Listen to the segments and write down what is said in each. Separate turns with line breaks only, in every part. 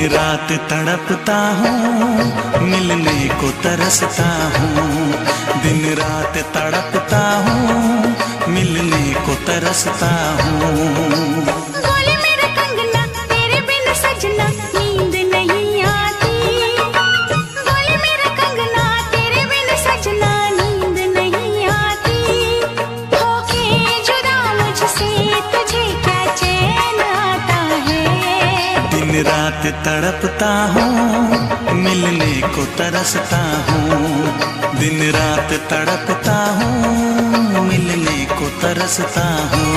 रात तड़पता हूँ, मिलने को तरसता हूँ। दिन रात तड़पता हूँ, मिलने को तरसता हूँ।
बोले मेरा कंगना तेरे बिन सजना नींद नहीं आती। बोले मेरा कंगना तेरे बिन सजना नींद नहीं आती। होके जुदा मुझसे तुझे क्या चैन आता है।
दिन रात तड़पता हूँ, मिलने को तरसता हूँ। दिन रात तड़पता हूँ, मिलने को तरसता हूँ।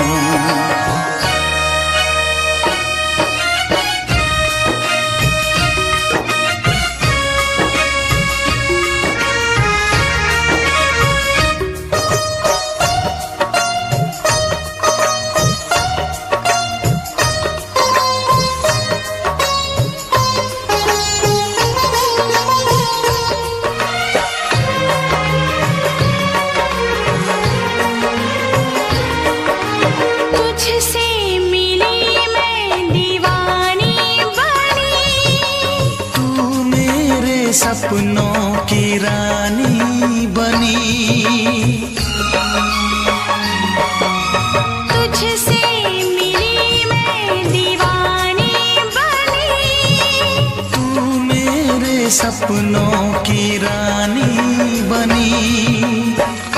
सपनों की रानी बनी,
तुझसे मिली मैं दीवानी बनी।
तू मेरे सपनों की रानी बनी।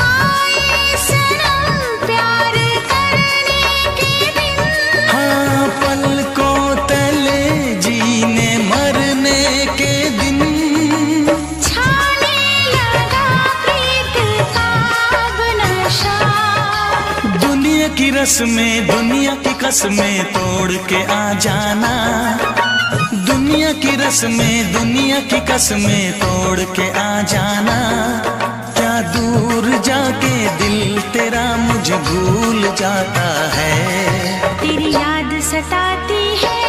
आए सनम प्यार करने के दिन,
हाँ पलकों तले जीने मरने के दिन। की रस्में दुनिया की कसमें तोड़ के आ जाना। दुनिया की रस्में दुनिया की कसमें तोड़ के आ जाना। क्या दूर जाके दिल तेरा मुझे भूल जाता है।
तेरी याद सताती है,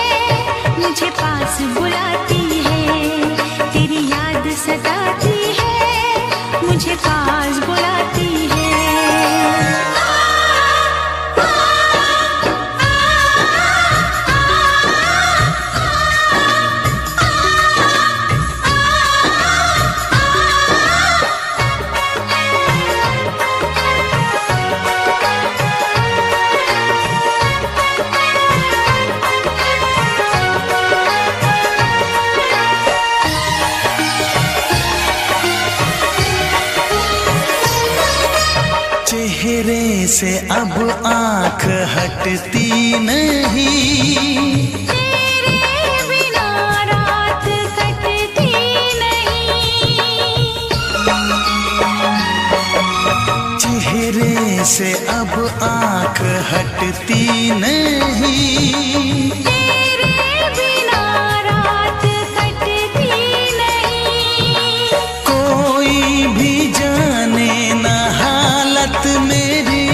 मुझे पास बुलाती है। तेरी याद सताती है, मुझे पास बुलाती है।
चेहरे से अब आँख हटती नहीं।
तेरे बिना रात कटती नहीं।
चेहरे से अब आँख हटती नहीं।
तेरे बिना रात कटती नहीं।
कोई भी जाने ना हालत मेरी,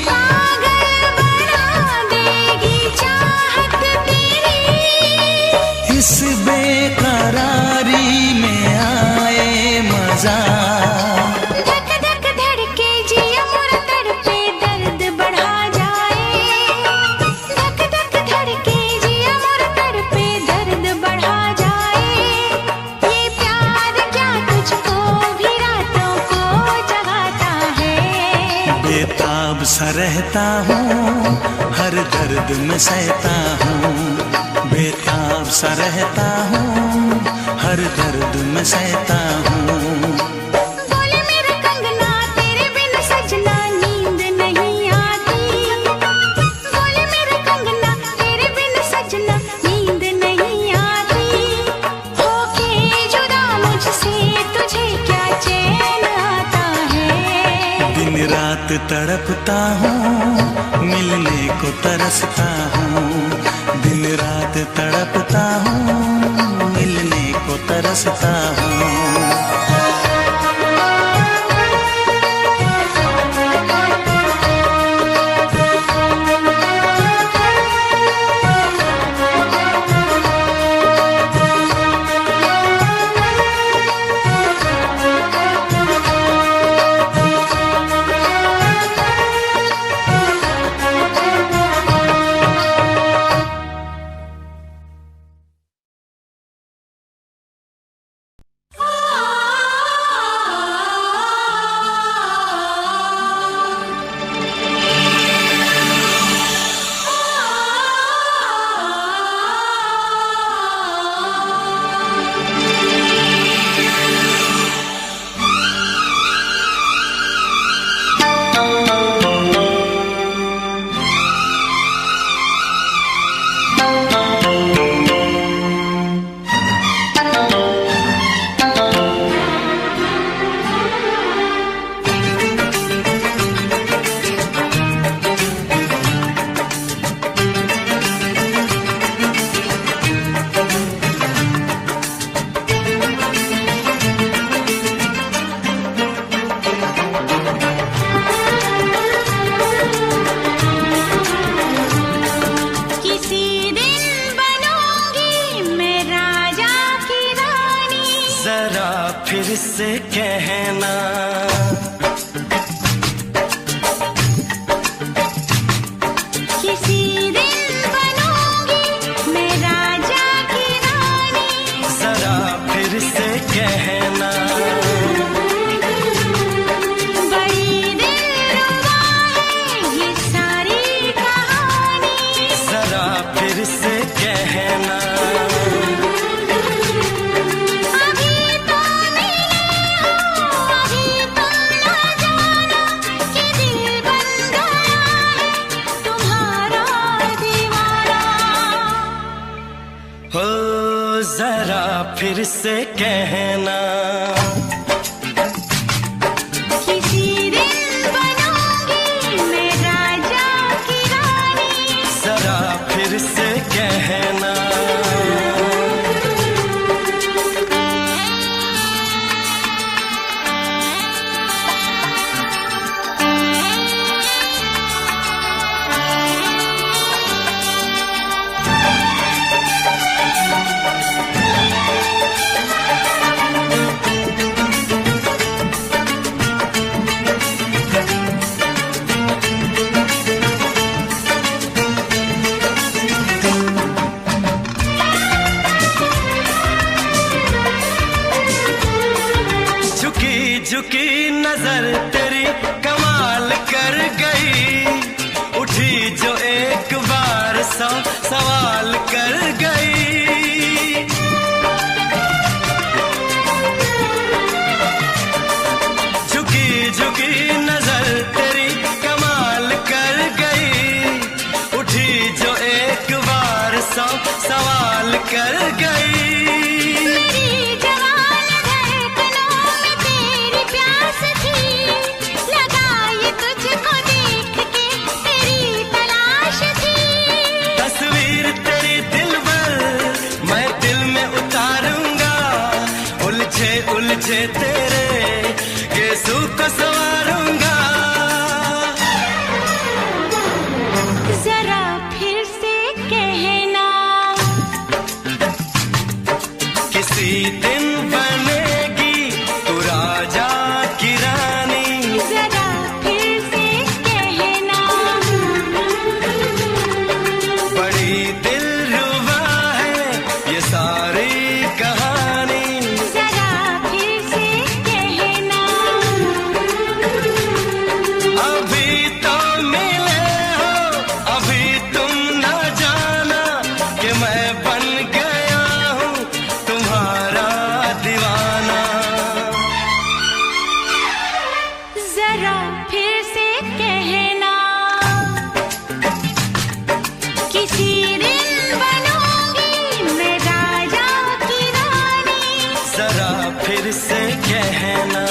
पागल बना देगी चाहत तेरी।
इस बेकरारी में आए मजा।
धक धक धड़के जिया मोरा तड़पे दर्द बढ़ा जाए। धक धक धड़के जिया मोरा तड़पे दर्द बढ़ा जाए। ये प्यार क्या तुझको भी रातों को जगाता है।
बेताब सा रहता हूँ, हर दर्द में सहता हूँ। बेताब सा रहता हूँ, हर दर्द में सहता हूँ।
बोले मेरा कंगना तेरे बिन सजना नींद नहीं आती। बोले मेरा कंगना तेरे बिन सजना नींद नहीं आती। होके जुदा मुझसे तुझे क्या चैन आता है।
दिन रात तड़पता हूँ, मिलने को तरसता हूँ। दिन रात तड़पता हूँ, मिलने को तरसता हूँ। फिर से कहना।
किसी दिन बनूंगी मैं राजा की रानी,
जरा फिर से कहना।
बड़ी दिलरुबा है ये सारी कहानी,
जरा फिर से कहना।
अभी तो मिले हो, अभी तो ना जाना कि दिल बन गया है तुम्हारा दीवाना।
हो जरा फिर से कहना।
किसी दिन बनूंगी मैं राजा की रानी,
जरा फिर से कहना। झुकी झुकी नजर तेरी कमाल कर गई, उठी जो एक बार 100 सवाल कर गई। झुकी झुकी नजर तेरी कमाल कर गई, उठी जो एक बार 100 सवाल कर गई।
मेरी जवान धड़कनों में तेरी प्यास थी, लगाई तुझको देख के तेरी तलाश थी।
तस्वीर तेरी दिल भर मैं दिल में उतारूंगा, उलझे उलझे तेरे गेसू को संवारूंगा।
जरा फिर से कहना,
किसी दिन बनेगी तू राजा की रानी,
जरा फिर से कहना।
बड़ी दिलरुबा है ये सारी कहानी।
जरा फिर से कहना,
अभी तो मिले हो, अभी तुम न जाना कि मैं बन गया हूँ तुम्हारा दीवाना।
जरा फिर से कहना, किसी दिन बनूंगी मैं राजा की रानी,
जरा फिर से कहना।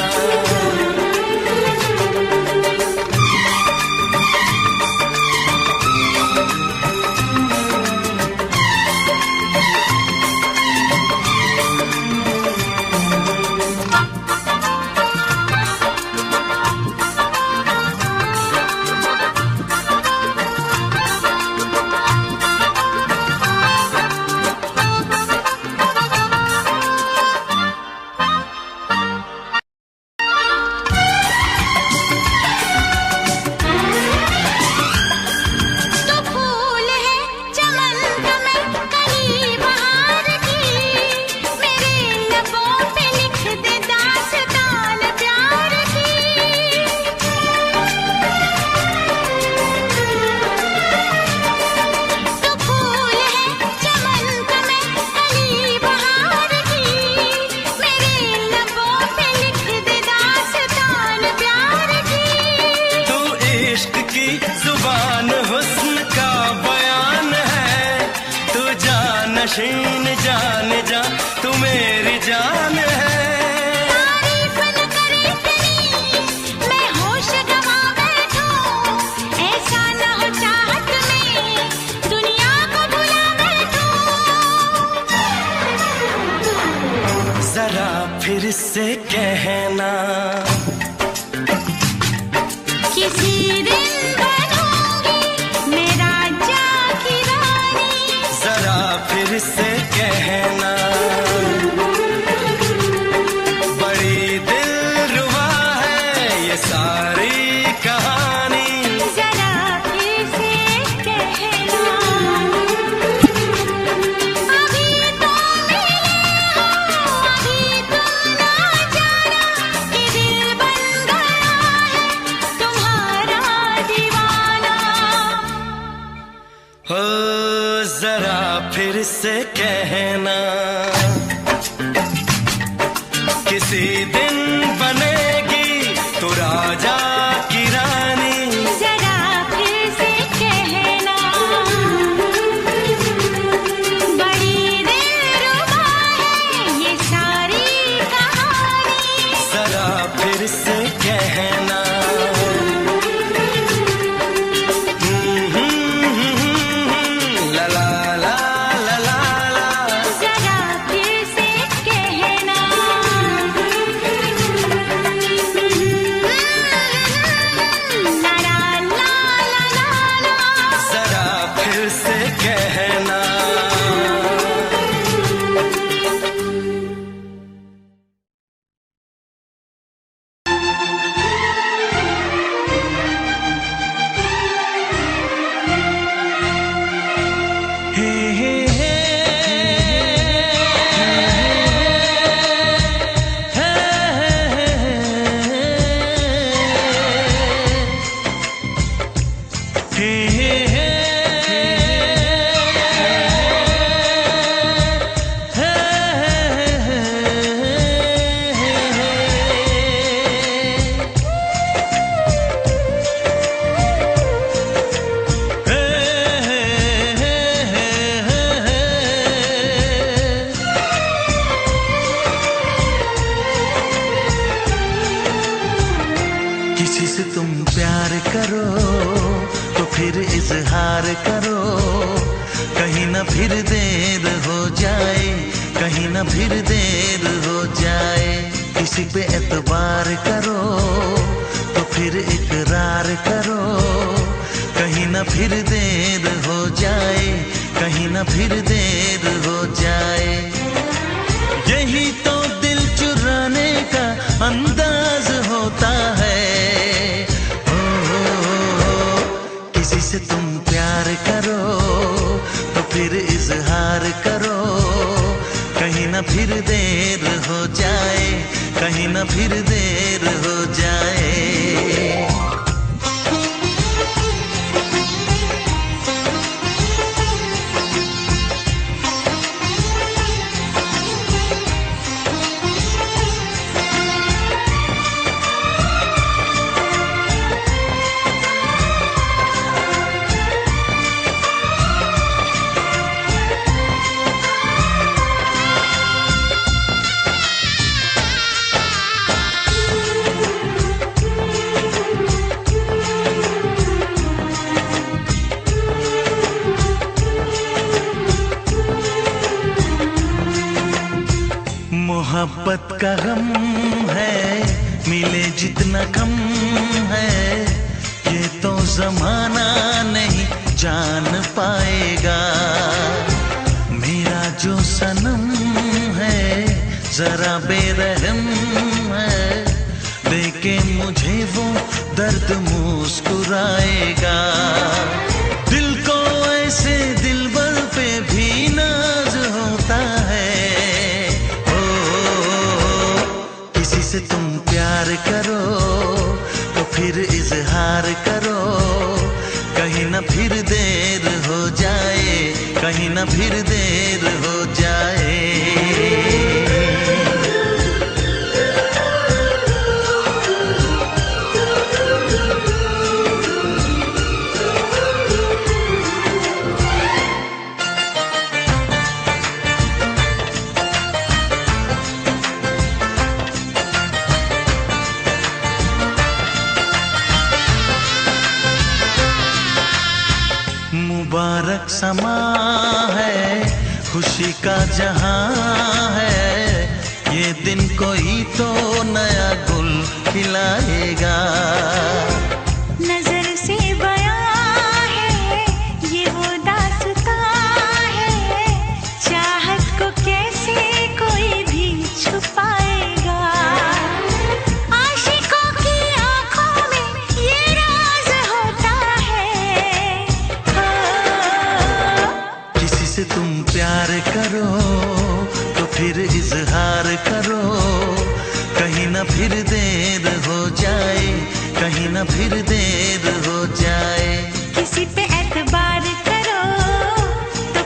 तो फूल है चमन का मैं कली बहार की, मेरे लबों पे लिख दे दास्तान प्यार की। तो फूल है चमन का मैं कली बहार की, मेरे लबों पे लिख दे दास्तान प्यार की।
तू इश्क की जुबान हुस्न का बयान है, तू जानशीन जान जा तू मेरी जान है।
तारीफ न करे तेरी मैं होश गवा बैठूं, ऐसा न हो चाहत में दुनिया को भुला बैठूं।
जरा फिर से कहना,
किसी दिन बनूंगी मैं राजा की रानी,
जरा फिर से कहना। बड़ी
जरा फिर से कहना, किसी दिन बनेगी तू राजा की रानी।
जरा फिर से कहना, बड़ी दिलरुबा है ये सारी कहानी।
जरा फिर से कहना, ला ला ला ला ला ला।
जरा फिर से कहना, ला ला ला ला ला।
जरा फिर से कहना।
किसी से तुम प्यार करो तो फिर इजहार करो, कहीं ना फिर देर हो जाए, कहीं ना फिर देर हो जाए। किसी पे एतबार करो तो फिर इकरार करो, कहीं ना फिर देर हो जाए, कहीं ना फिर देर हो जाए। यही तो दिल चुराने का अंदाज होता है। किसी से तुम प्यार करो तो फिर इजहार करो, कहीं ना फिर देर हो जाए, कहीं ना फिर देर हो जाए। मोहब्बत का गम है, मिले जितना कम है, ये तो जमाना नहीं जान पाएगा। मेरा जो सनम है जरा बेरहम है, देखे मुझे वो दर्द मुस्कुराएगा। दिल को ऐसे दिलबर पे भी नाज होता है। किसी से तुम प्यार करो तो फिर इजहार करो, कहीं ना फिर देर हो जाए, कहीं ना फिर देर हो जाए। मुबारक समा है, खुशी का जहां है, ये दिन कोई तो नया गुल खिलाएगा।
नजर से बयां है ये वो दास्तां है, चाहत को कैसे कोई भी छुपाएगा। आशिकों की आंखों में ये राज होता है।
किसी से तुम प्यार करो तो फिर इजहार करो, कहीं ना फिर देर हो जाए, कहीं ना फिर देर हो जाए।
किसी पे एतबार करो तो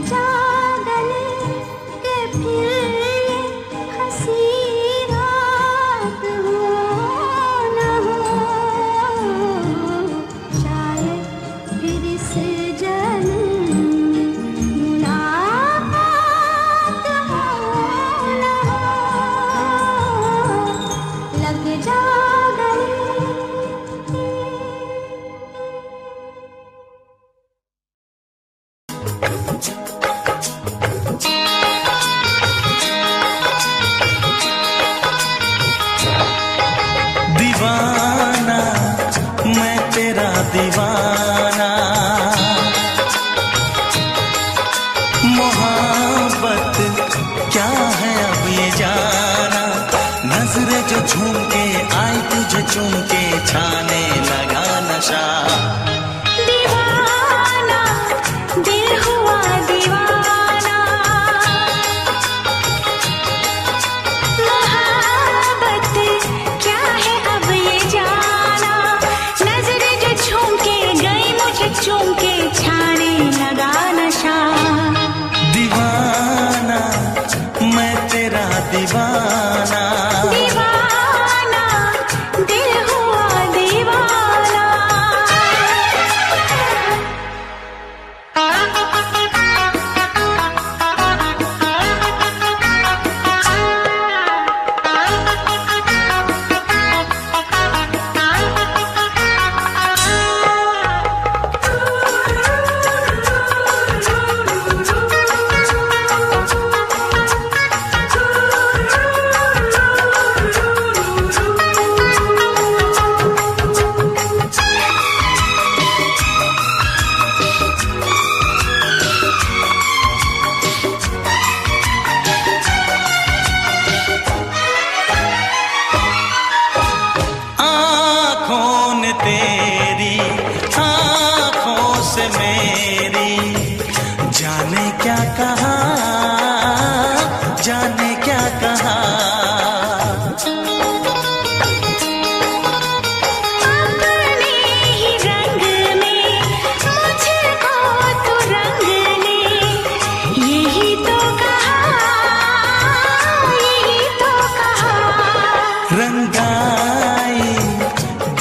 जा गले के फिर ये हंसी रात हो न हो, शायद फिर इस जन्म मुलाकात हो न हो, लग जा गले।
दीवाना मैं तेरा दीवाना, मोहब्बत क्या है अब ये जाना, नजरें जो झूम के आई तुझे चूम के छाने लगा नशा।
दीवाना दिल हुआ दीवाना, मोहब्बत क्या है अब ये जाना, नजरें जो झूम के गई मुझे चूम के छाने लगा नशा।
दीवाना मैं तेरा दीवाना,
दीवाना दिल हुआ दीवाना।
आँखों ने तेरी आँखों से मेरी जाने क्या कहा, जाने क्या कहा।
अपने ही रंग में मुझको तो रंग ले, यही तो कहा, यही तो कहा।
रंगाई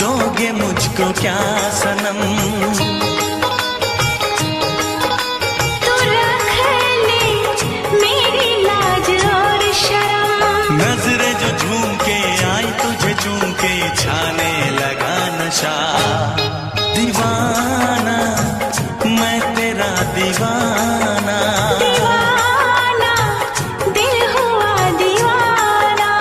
दोगे मुझको क्या सनम,
तू रख ले मेरी लाज और शर्म,
नजरें जो झूम के आई तुझे चूम के छाने लगा नशा। दीवाना मैं तेरा दीवाना,
दीवाना दिल हुआ दीवाना।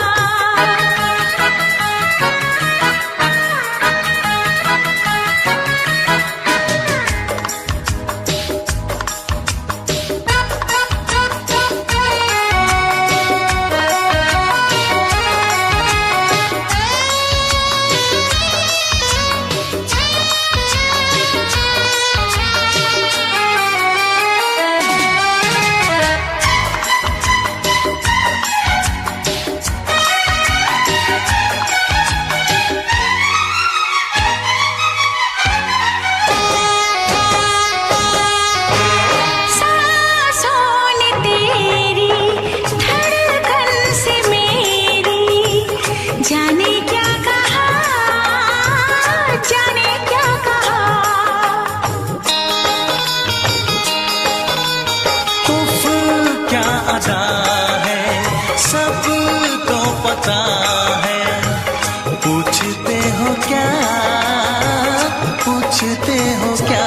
पूछते हो क्या?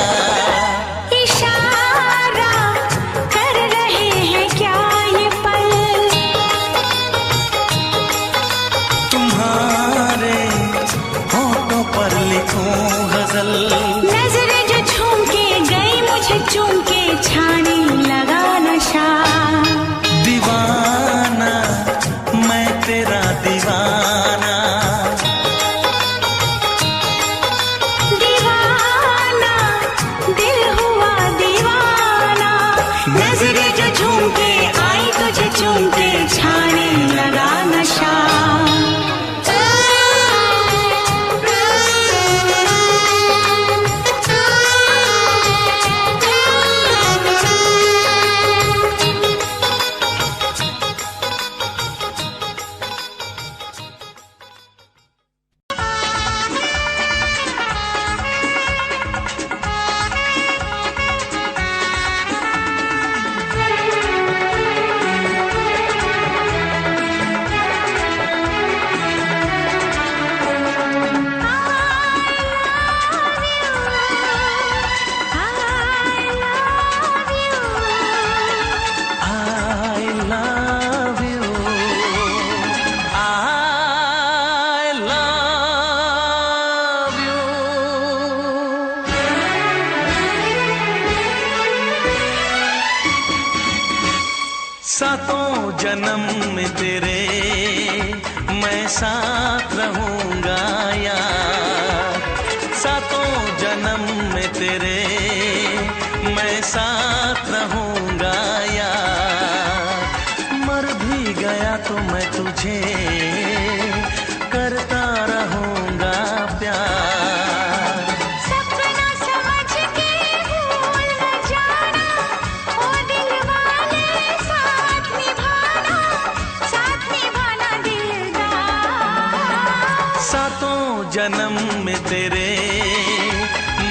इशारा कर रहे हैं क्या ये पल?
तुम्हारे होठों पर लिखूं गजल।
नजरें जो झूम के गई मुझे चूम के छाने लगा नशा।
दीवाना मैं तेरा दीवाना।
दीवाना दिल हुआ दीवाना। नजरें जो झूम के आई तुझे चूम के छाने लगा नशा।
सातों जन्म में तेरे मैं साथ रहूंगा यार, सातों जन्म में तेरे मैं साथ रहूंगा यार, मर भी गया तो मैं तुझे करता रहूंगा प्यार।
सपना समझ के भूल न जाना, ओ दिल वाले साथ निभाना दिलदार।
सातों जन्म में तेरे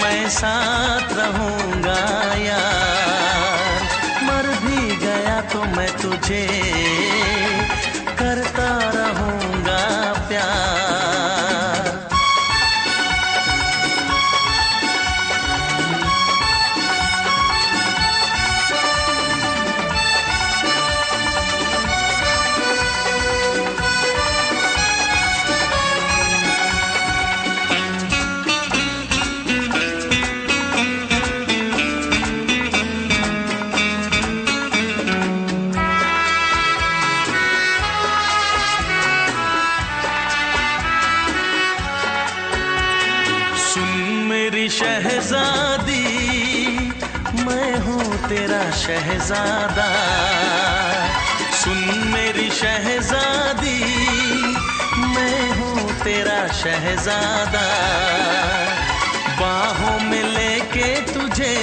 मैं साथ रहूंगा यार, मर भी गया तो मैं तुझे करता रहूंगा प्यार। शहजादी मैं हूँ तेरा शहजादा, सुन मेरी शहजादी मैं हूँ तेरा शहजादा, बाहों में लेके तुझे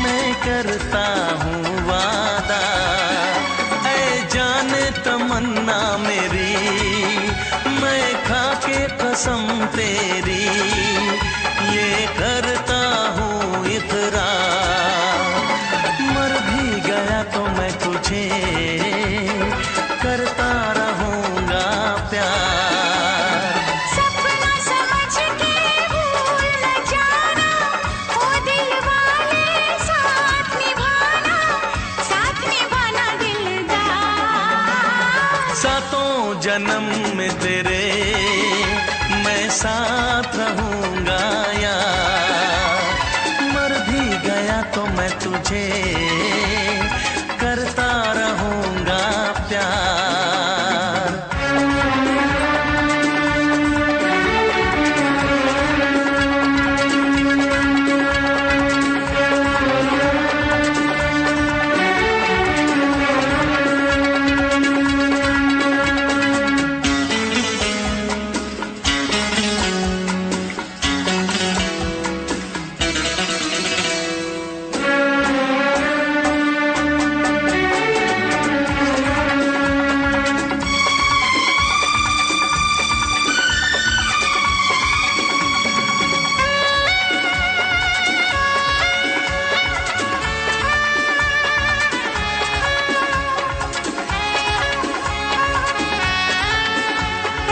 मैं करता हूँ वादा, ऐ जाने तमन्ना मेरी मैं खा के कसम तेरी ये करता हूँ इकरार, मर भी गया तो मैं तुझे करता रहूंगा प्यार।
सपना समझ के भूल न जाना, ओ दिल वाले साथ निभाना दिलदार।
सातों जन्म में तेरे मैं साथ रहूंगा यार, मर भी गया तो मैं तुझे करता रहूंगा प्यार।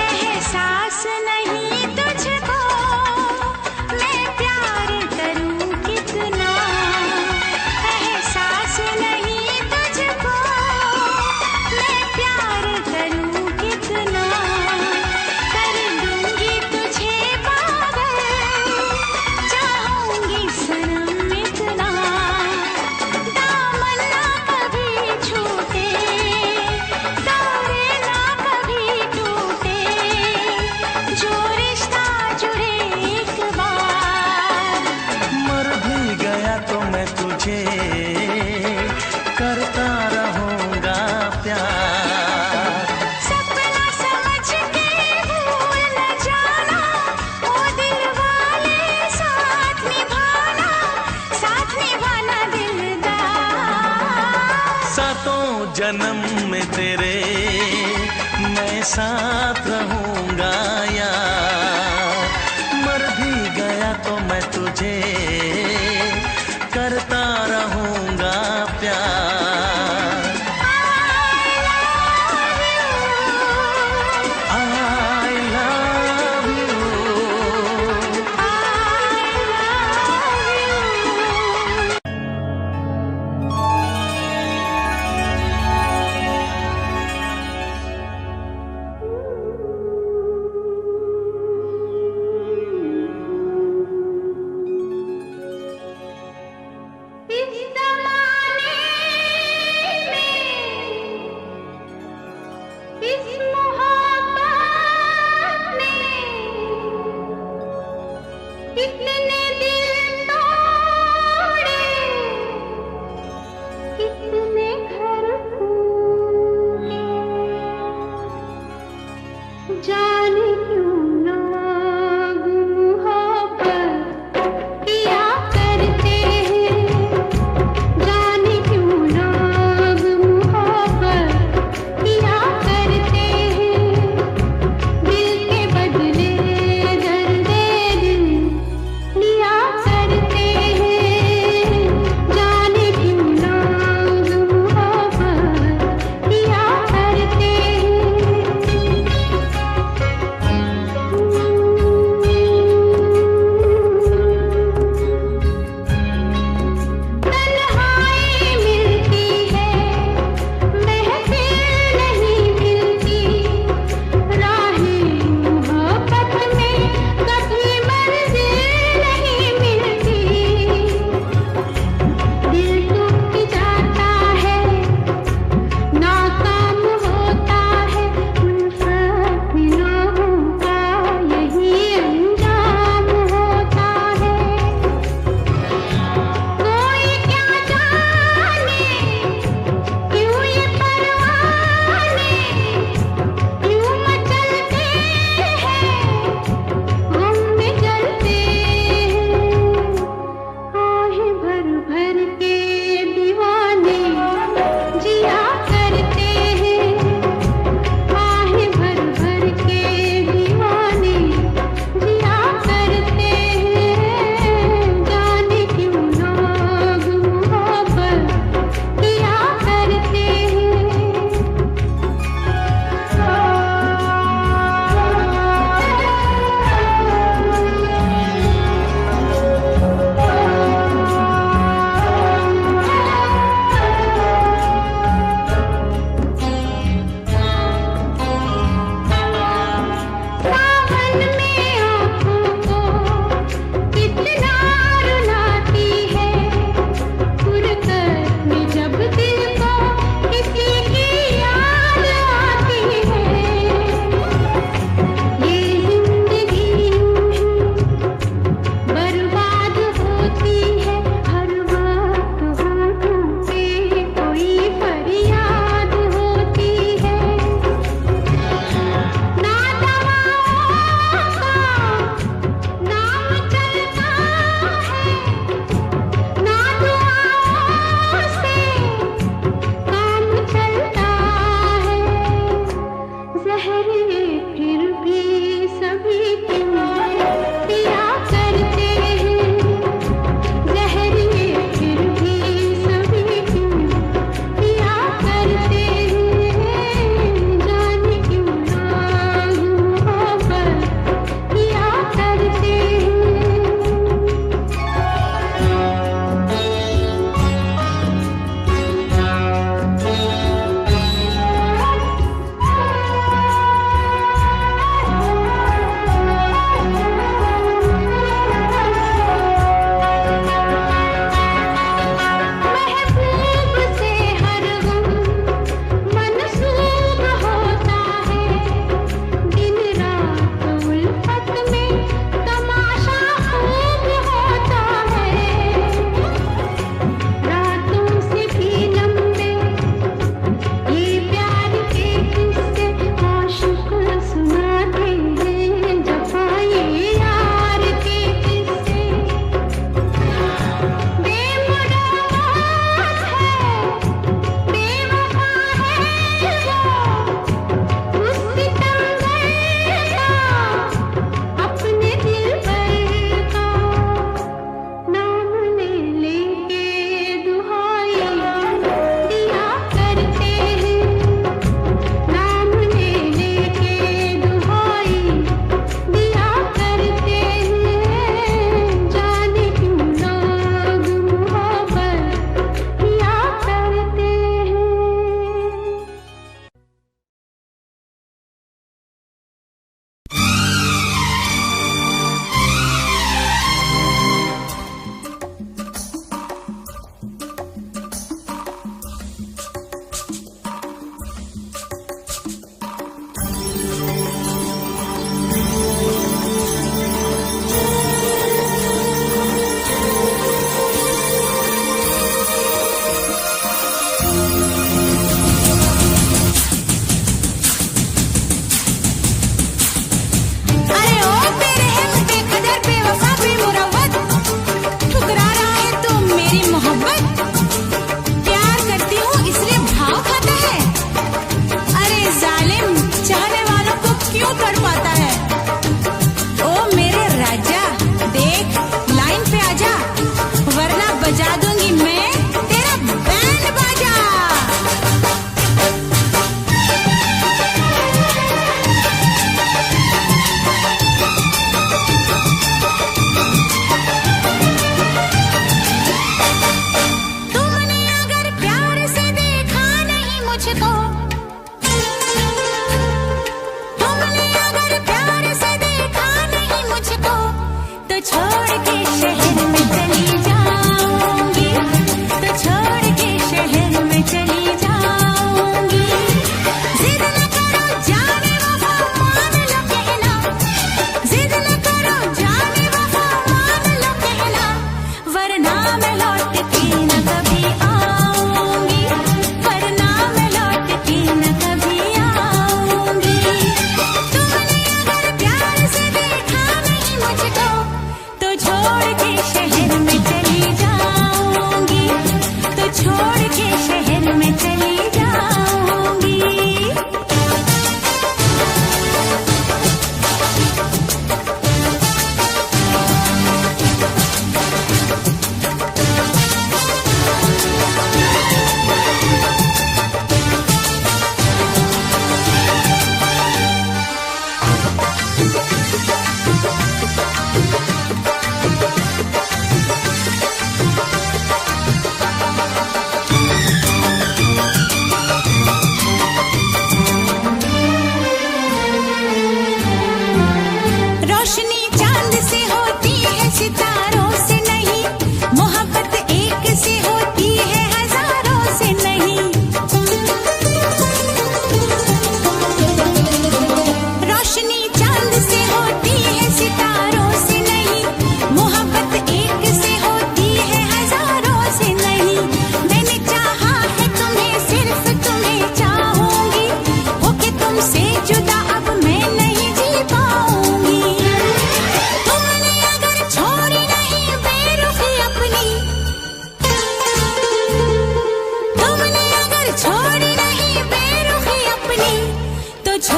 एहसास नहीं तुझको मैं प्यार करूं कितना, एहसास नहीं तुझको मैं प्यार करूं कितना, कर दूंगी तुझे पागल चाहूंगी सनम इतना, दामन ना कभी छूटे तारे ना कभी टूटे, जो रिश्ता जुड़े एक बार।
मर भी गया तो मैं तुझे करता रहूंगा प्यार।
सपना समझ के भूल न जाना, ओ दिल वाले साथ निभाना दिलदार।
सातों जन्म में तेरे मैं साथ रहूंगा यार, मर भी गया तो मैं तुझे करता रहूंगा प्यार। I love you।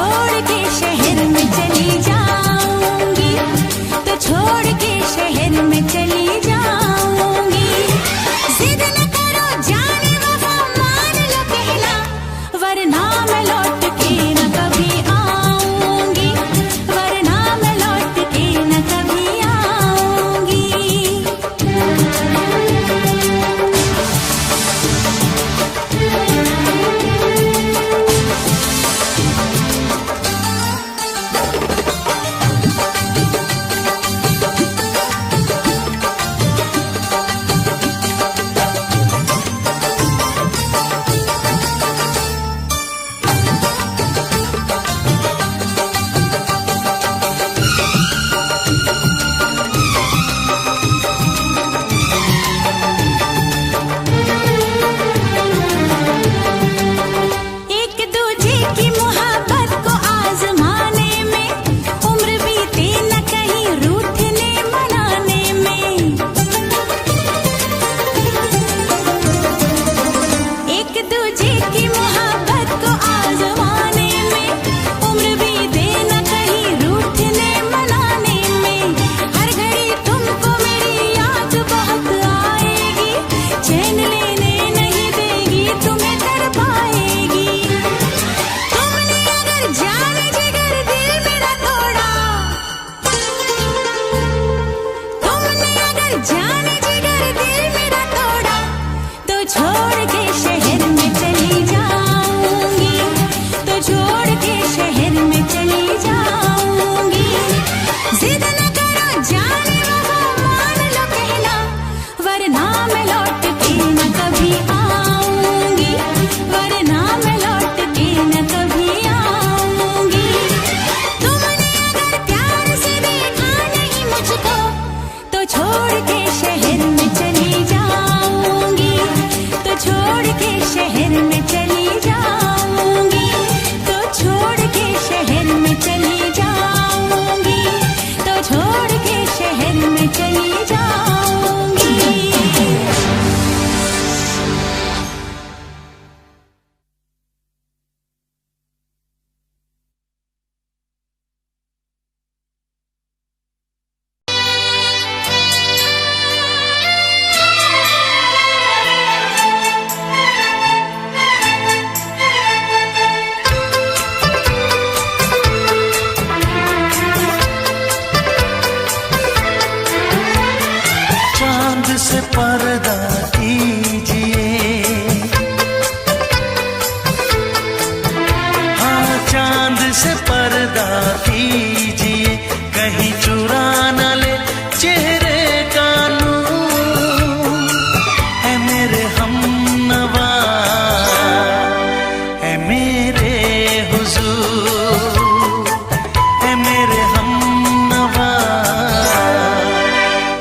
छोड़ के शहर में चली जाऊंगी, तो छोड़ के शहर में चली जाऊंगी। जिद न करो जाने वफा, मान लो कहना, वरना मैं लौट के न कभी आऊंगी, वरना मैं लौट के न कभी आऊंगी। एक दूजे की मोहब्बत को आजमाने में, उम्र बीते न कहीं रूठने मनाने में। एक दूजे की मोहब्बत को आजमाने में, उम्र बीते न कहीं रूठने मनाने में। हर घड़ी तुमको मेरी याद बहुत आएगी, चैन लेने नहीं देगी, तुम्हें तड़पाएगी। तुमने अगर जाने जिगर दिल मेरा तोड़ा, तुमने अगर जाने जिगर दिल मेरा तोड़ा, तो छोड़ के शहर में चली जाऊंगी, तो छोड़ के शहर में चली जाऊंगी। जिद न करो जाने वफा, मान लो कहना, वरना मैं लौट के न कभी आऊंगी, वरना मैं लौट के न कभी आऊंगी। तुमने अगर प्यार से देखा नहीं मुझको, तो छोड़ के शहर में चली जाऊंगी, तो छोड़ के शहर में चली जाऊंगी, तो छोड़ के शहर में चली जाऊंगी, तो छोड़ के शहर में चली जाऊंगी।
चांद से पर्दा कीजिए, हाँ चांद से पर्दा कीजिए, कहीं चुरा न ले चेहरे का नूर। है मेरे हमनवा, है मेरे हुजूर, है मेरे हमनवा,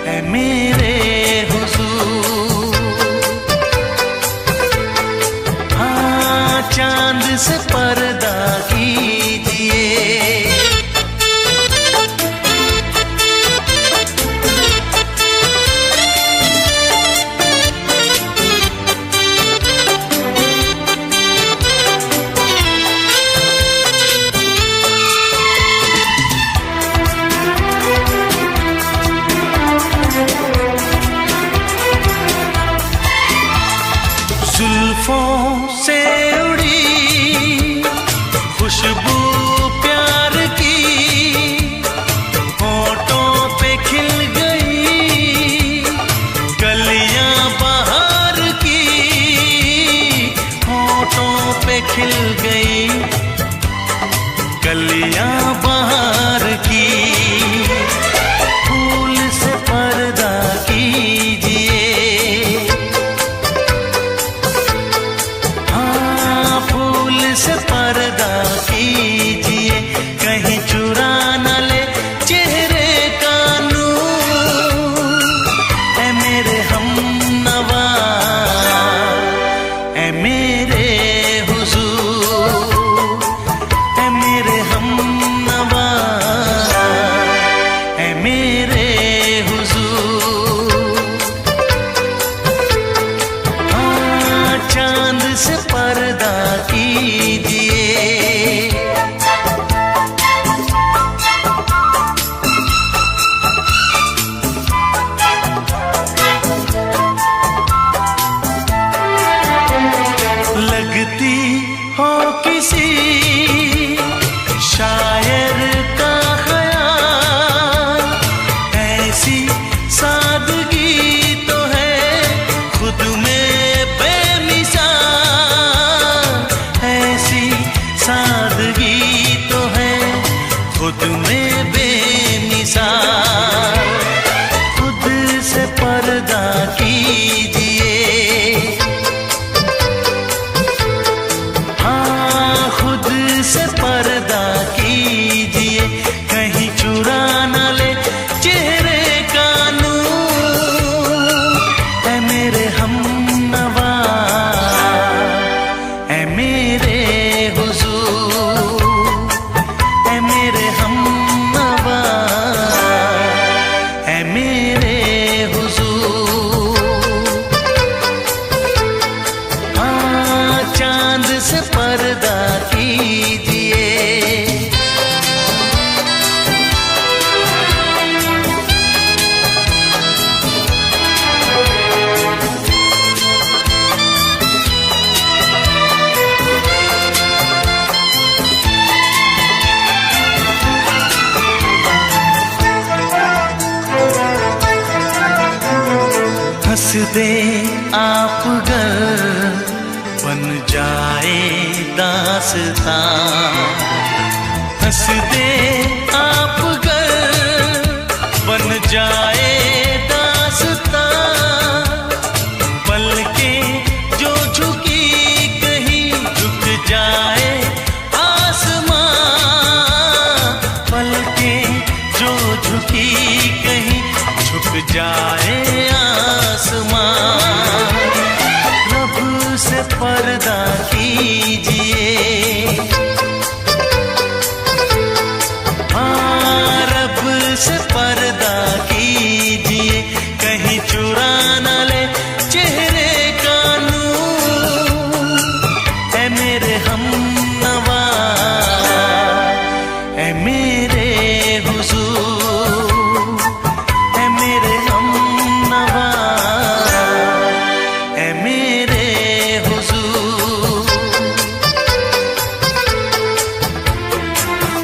है मेरे हुजूर। हाँ चांद से पर्दा कीजिए। जुल्फों से उड़ी खुशबू प्यार की, होठों पे खिल गई कलियां बहार की, होठों पे खिल गई कलियां बहार की। फूल से पर्दा कीजिए, हाँ फूल से पर्दा कीजिए, कहीं चुरा न ले चेहरे का नूर। है मेरे हमनवा, है मेरे हुजूर, है मेरे हमनवा, है मेरे हुजूर। हाँ चांद से पर्दा कीजिए। से पर्दा कीजिए। हंस दे आप गर बन जाए दास्तां, हंस दे आप गर बन जाए दास्तां। पलकें जो झुकी कहीं झुक जाए आसमां, पलकें जो झुकी कहीं झुक जाए आसमां। रब से पर्दा कीजिए, हाँ रब से पर्दा कीजिए। कहीं चुरा न ले चेहरे का नूर, ऐ मेरे हमनवा, ऐ मेरे हुजूर, ऐ मेरे हमनवा, ऐ मेरे हुजूर।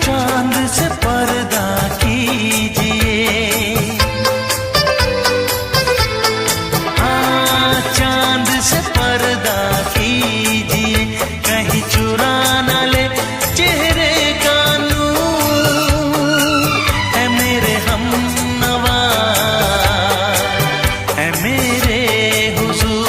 चांद से पर्दा कीजिए, हाँ चांद से पर्दा कीजिए। कहीं चुरा न ले चेहरे का नूर, ऐ मेरे हमनवा, ऐ मेरे हुजूर।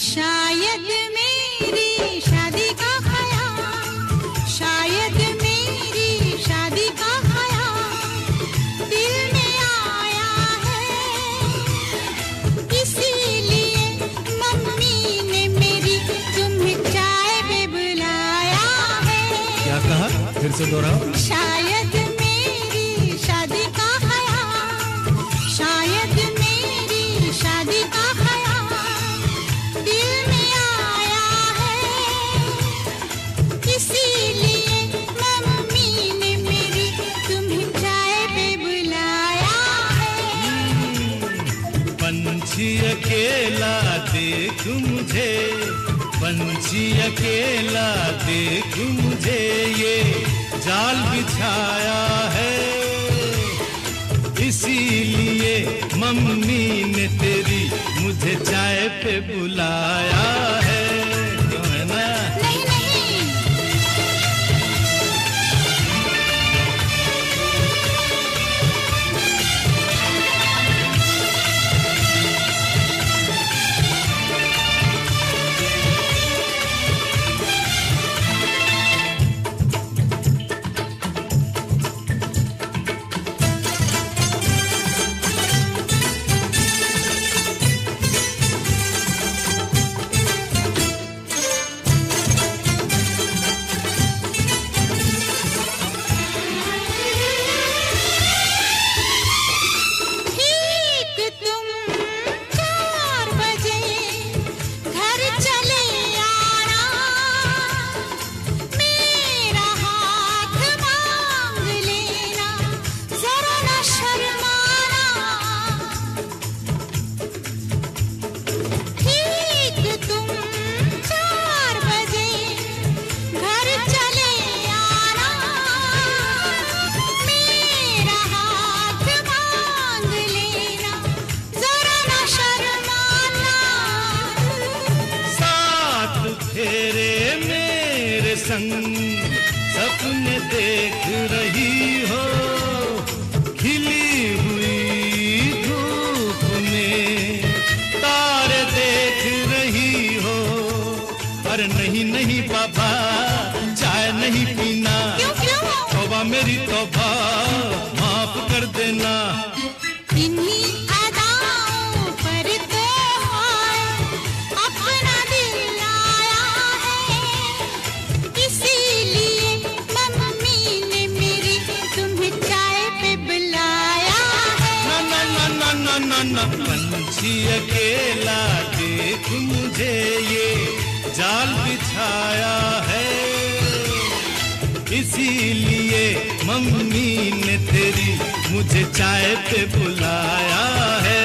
शायद मेरी शादी का ख्याल, शायद मेरी शादी का ख्याल दिल में आया है। इसीलिए मम्मी ने मेरी तुम्हें चाय पे बुलाया है।
क्या कहा, फिर से दोहराओ।
शायद मेरी शादी का ख्याल, शायद मेरी शादी का ख्याल दिल में आया है। इसीलिए मम्मी ने मेरी तुम्हें चाय पे बुलाया है।
पंछी अकेला देख मुझे, पंछी अकेला देख मुझे, ये जाल बिछाया है। इसीलिए मम्मी ने तेरी मुझे चाय पे बुलाया है। क्यों है ना?
नहीं नहीं,
संग सपने देख रही हो, खिली हुई धूप में तारे देख रही हो। अरे नहीं नहीं बाबा, चाय नहीं पीना। तौबा मेरी तौबा, माफ कर देना।
इन्हीं अदाओं पर तो अपना दिल आया है, इसीलिए मम्मी ने मेरी तुम्हें चाय पे बुलाया है।
ना ना ना ना ना ना ना, पंछी अकेला देख मुझे ये जाल बिछाया है, इसीलिए मम्मी ने तेरी मुझे चाय पे बुलाया है।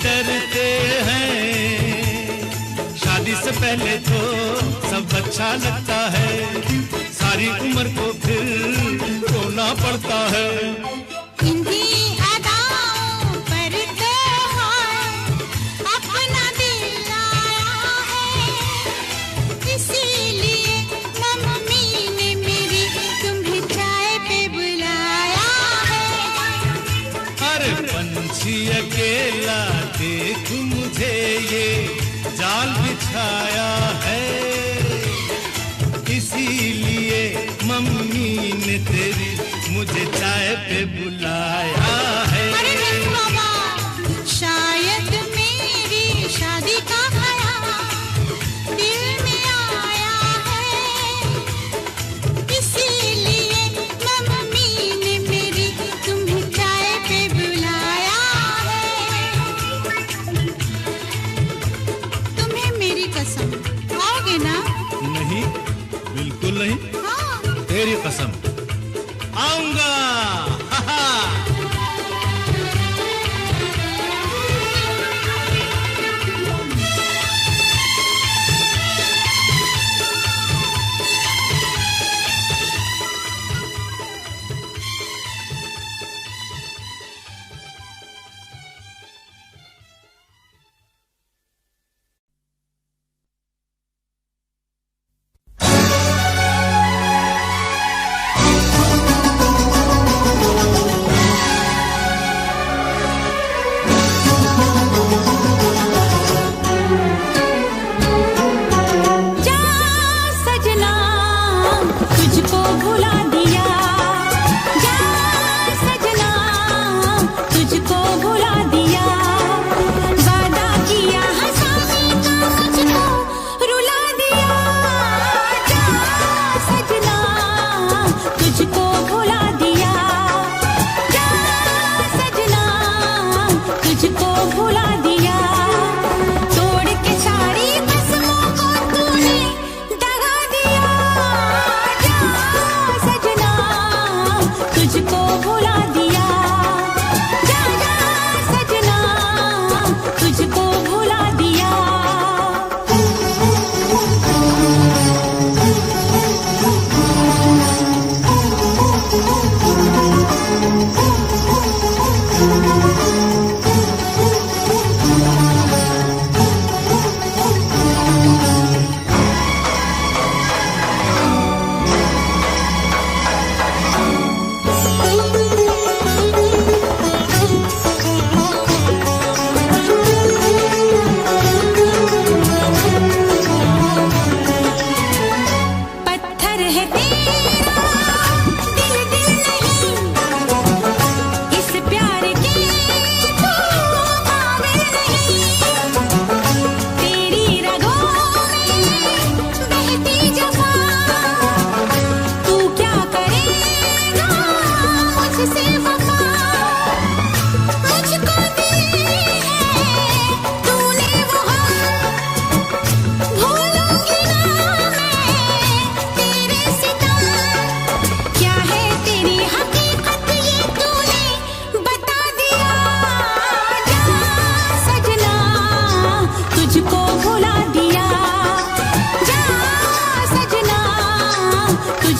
डरते हैं, शादी से पहले तो सब अच्छा लगता है, सारी उम्र को फिर रोना पड़ता है।
इन्हीं अदाओं पर तो अपना दिल आया है, इसीलिए मम्मी ने मेरी तुम्हें चाय पे बुलाया है।
अरे पंछी अकेला देख मुझे ये जाल बिछाया है, इसीलिए मम्मी ने तेरी मुझे चाय पे बुलाया है।
अरे नहीं बाबा, शायद मेरी शादी का ख्याल दिल में आया है, इसीलिए मम्मी ने मेरी तुम्हें चाय पे बुलाया है। तुम्हें मेरी कसम, आओगे ना?
नहीं, बिल्कुल नहीं।
हाँ।
तेरी कसम, आऊंगा।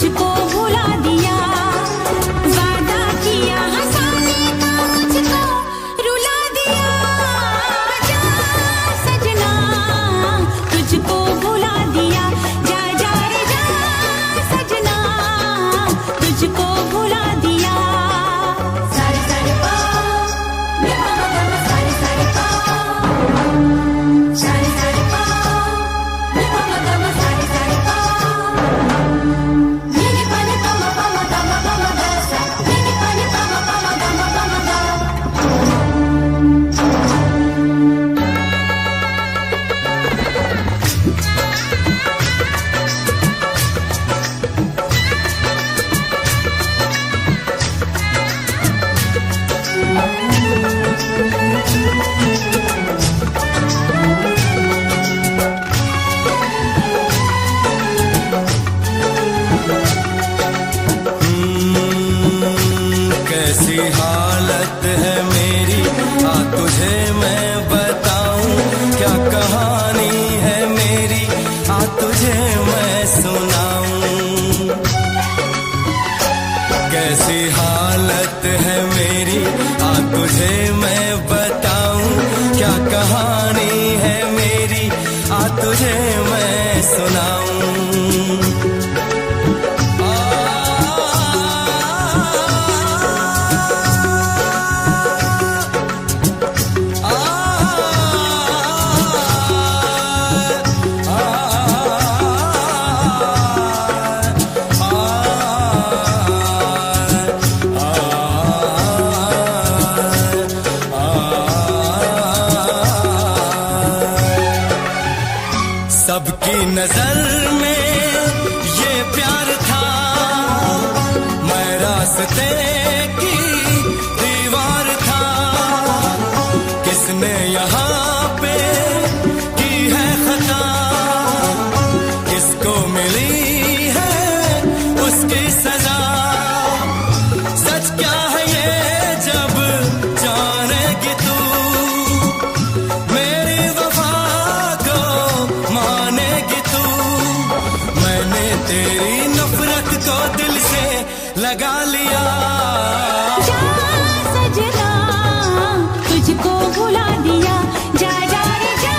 तुझको भुला दिया, वादा किया हंसाने का मुझको रुला दिया। जा सजना तुझको भुला दिया, जा जा रे जा सजना तुझको भुला दिया। सारे सारे पा रे मा मा मा सारे सारे पा, सारे सारे पा रे मा मा मा सारे सारे पा, नी नी पा नी पा मा पा मा गा मा पा मा गा सा, नी नी पा नी पा मा पा मा गा मा पा मा गा।
कैसी हालत है मेरी, आ तुझे मैं बताऊं, क्या कहानी है मेरी, आ तुझे मैं सुनाऊं। कैसी हालत है मेरी, आ तुझे मैं बताऊं, क्या कहानी है मेरी, आ तुझे मैं सुनाऊं। सबकी नजर में ये प्यार था, मैं रास्ते की दीवार था। किसने यहाँ पे की है खता, किसको मिली है उसकी सजा। सच क्या है ये जब जानेगी तू, मेरी वफा को मानेगी तू। मैंने तेरी नफरत को दिल से लगा लिया।
जा सजना तुझको भुला दिया, जा जा रे जा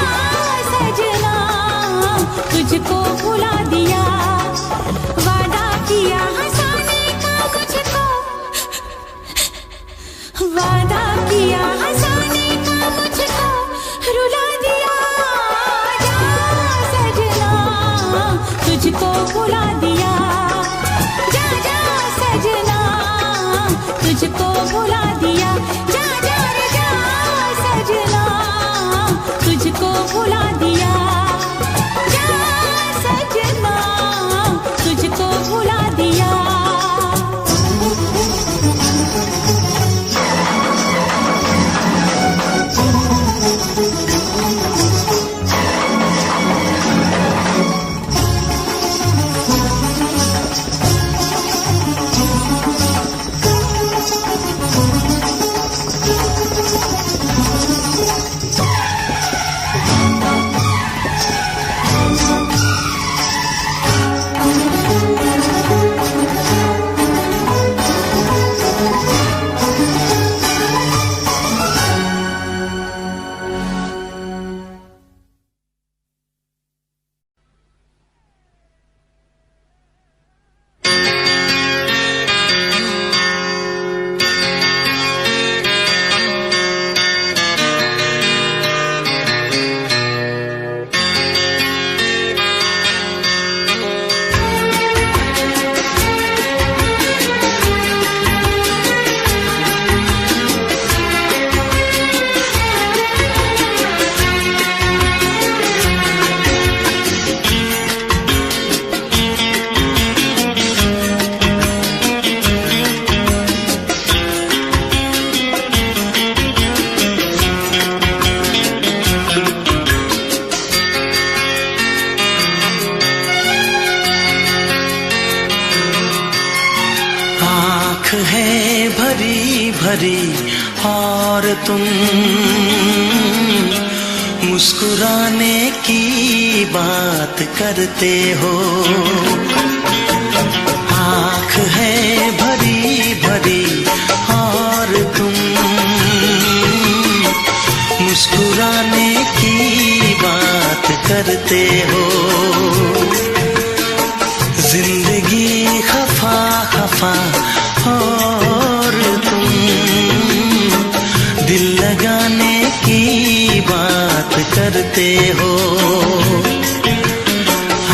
सजना तुझको भुला दिया। वादा किया हंसाने का मुझको, वादा किया हंसाने का मुझको रुला दिया। जा सजना तुझको भुला दिया, जा जा सजना तुझको भुला दिया। जा जा रे जा सजना तुझको भुला दिया, जा सजना तुझको भुला दिया।
है भरी भरी और तुम मुस्कुराने की बात करते हो। खफा और तुम दिल लगाने की बात करते हो।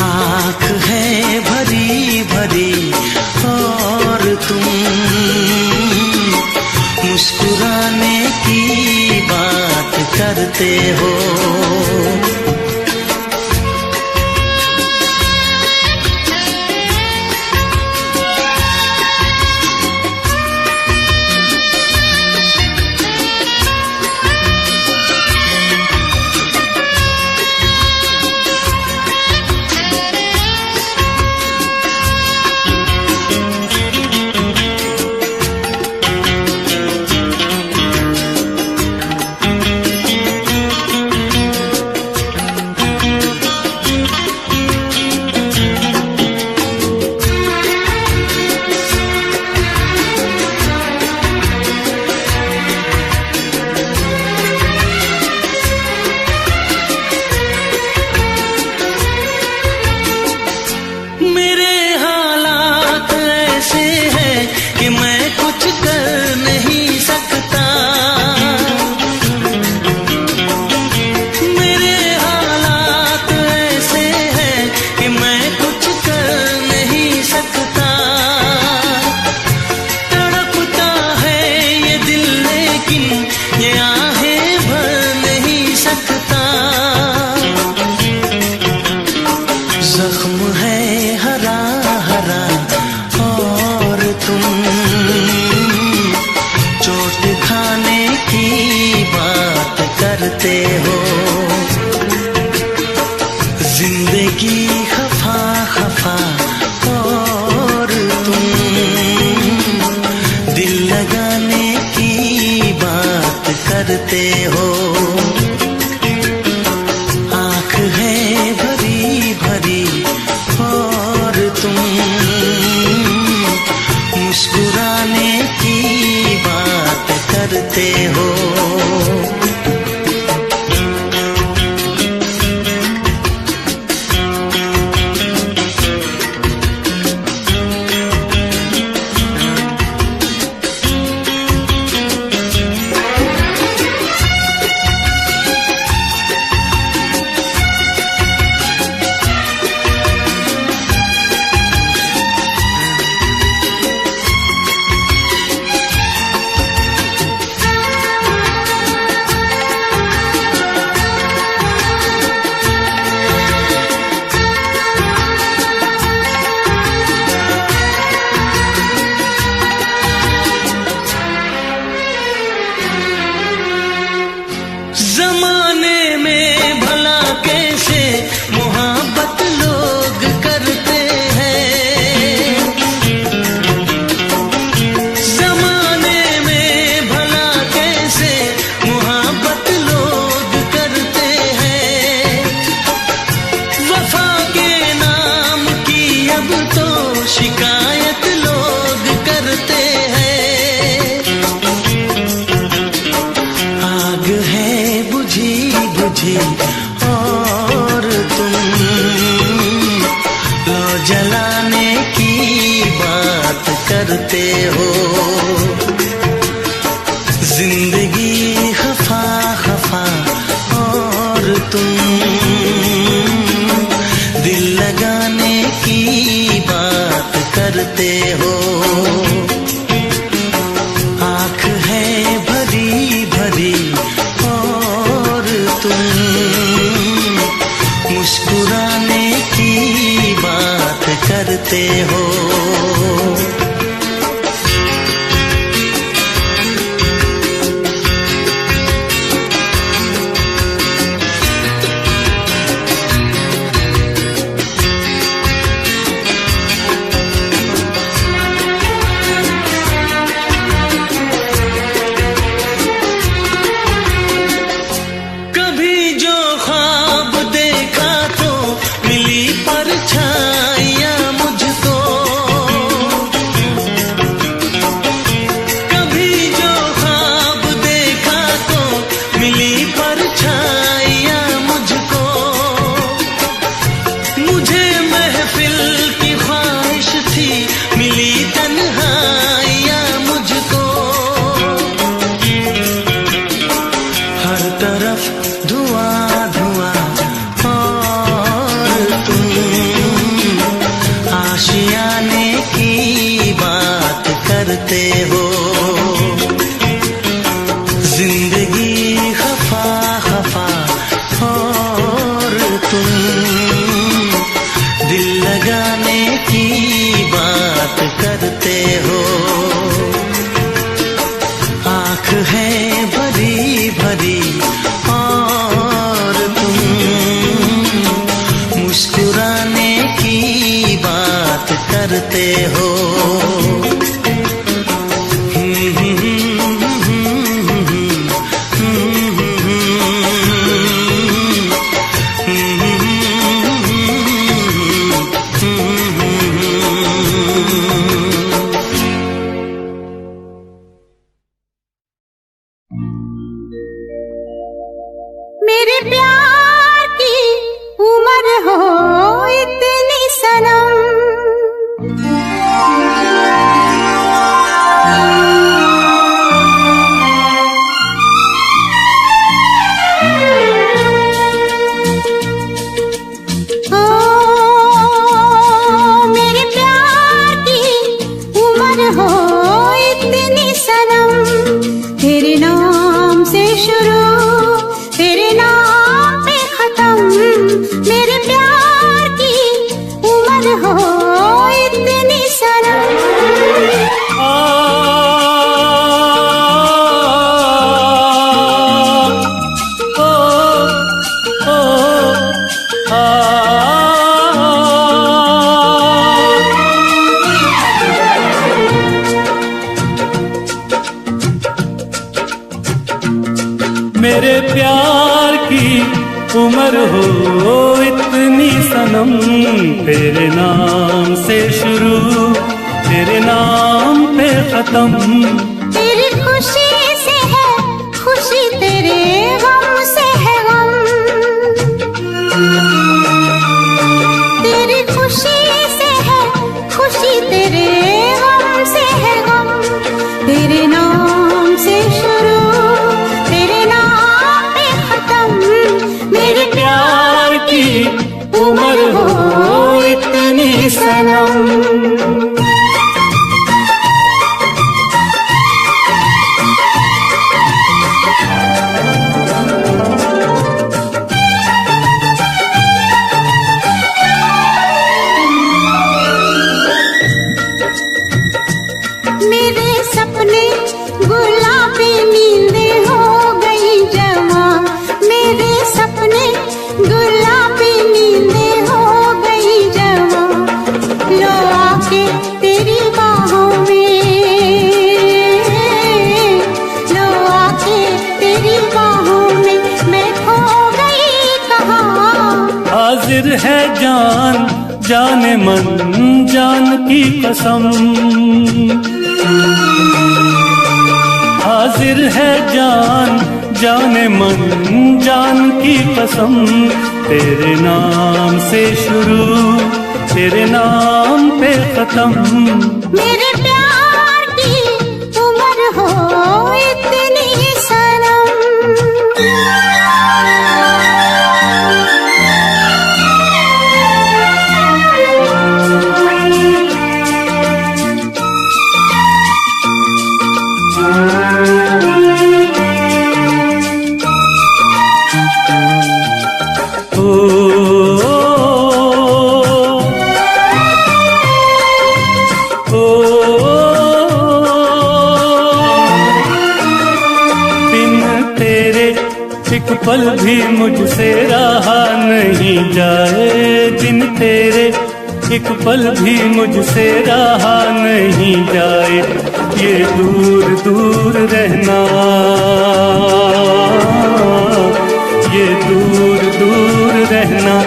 आँख है भरी भरी और तुम मुस्कुराने की बात करते हो। करते हो जिंदगी खफा खफा और तुम दिल लगाने की बात करते हो। आँख है भरी भरी और तुम मुस्कुराने की बात करते हो। जमाने में भला कैसे मोहब्बत लोग करते हैं। जमाने में भला कैसे मोहब्बत लोग करते हैं। वफा के नाम की अब तो शिकायत लोग करते हैं। आग है बुझी बुझी और तुम लो जलाने की बात करते हो। जिंदगी खफा खफा और तुम दिल लगाने की बात करते हो। आँख है भरी भरी और तुम मुस्कुराने की बात करते हो। परछाइयाँ मुझको करते हो। जिंदगी खफा खफा और तुम दिल लगाने की बात करते हो। आँख है भरी भरी और तुम मुस्कुराने की बात करते हो।
मेरे प्यार की उम्र हो इतनी सनम, ओ मेरे प्यार की उम्र हो इतनी सनम। तेरे नाम से शुरू तेरे नाम पे खत्म, मेरे प्यार की उम्र हो इतनी सनम।
मेरे प्यार की उम्र हो इतनी सनम, तेरे नाम से शुरू तेरे नाम पे खत्म।
तेरी खुशी से है खुशी, तेरे गम से है गम। तेरी खुशी से है खुशी, तेरे गम से है गम। तेरे नाम से शुरू तेरे नाम पे खत्म, मेरे
प्यार की
उम्र हो इतनी सनम। मेरे सपने गुलाबी नींदें हो गई जमा, मेरे सपने गुलाबी नींदें हो गई जमा। लो आके तेरी बाहों में, लो आके तेरी बाहों में, मैं खो गई कहाँ।
हाजिर है जान जाने मन जान की कसम, हाजिर है जान जाने मन जान की कसम। तेरे नाम से शुरू तेरे नाम पे खत्म,
मेरे प्यार की उम्र हो इतनी सनम।
एक पल भी मुझसे रहा नहीं जाए, दिन तेरे एक पल भी मुझसे रहा नहीं जाए। ये दूर दूर रहना, ये दूर दूर रहना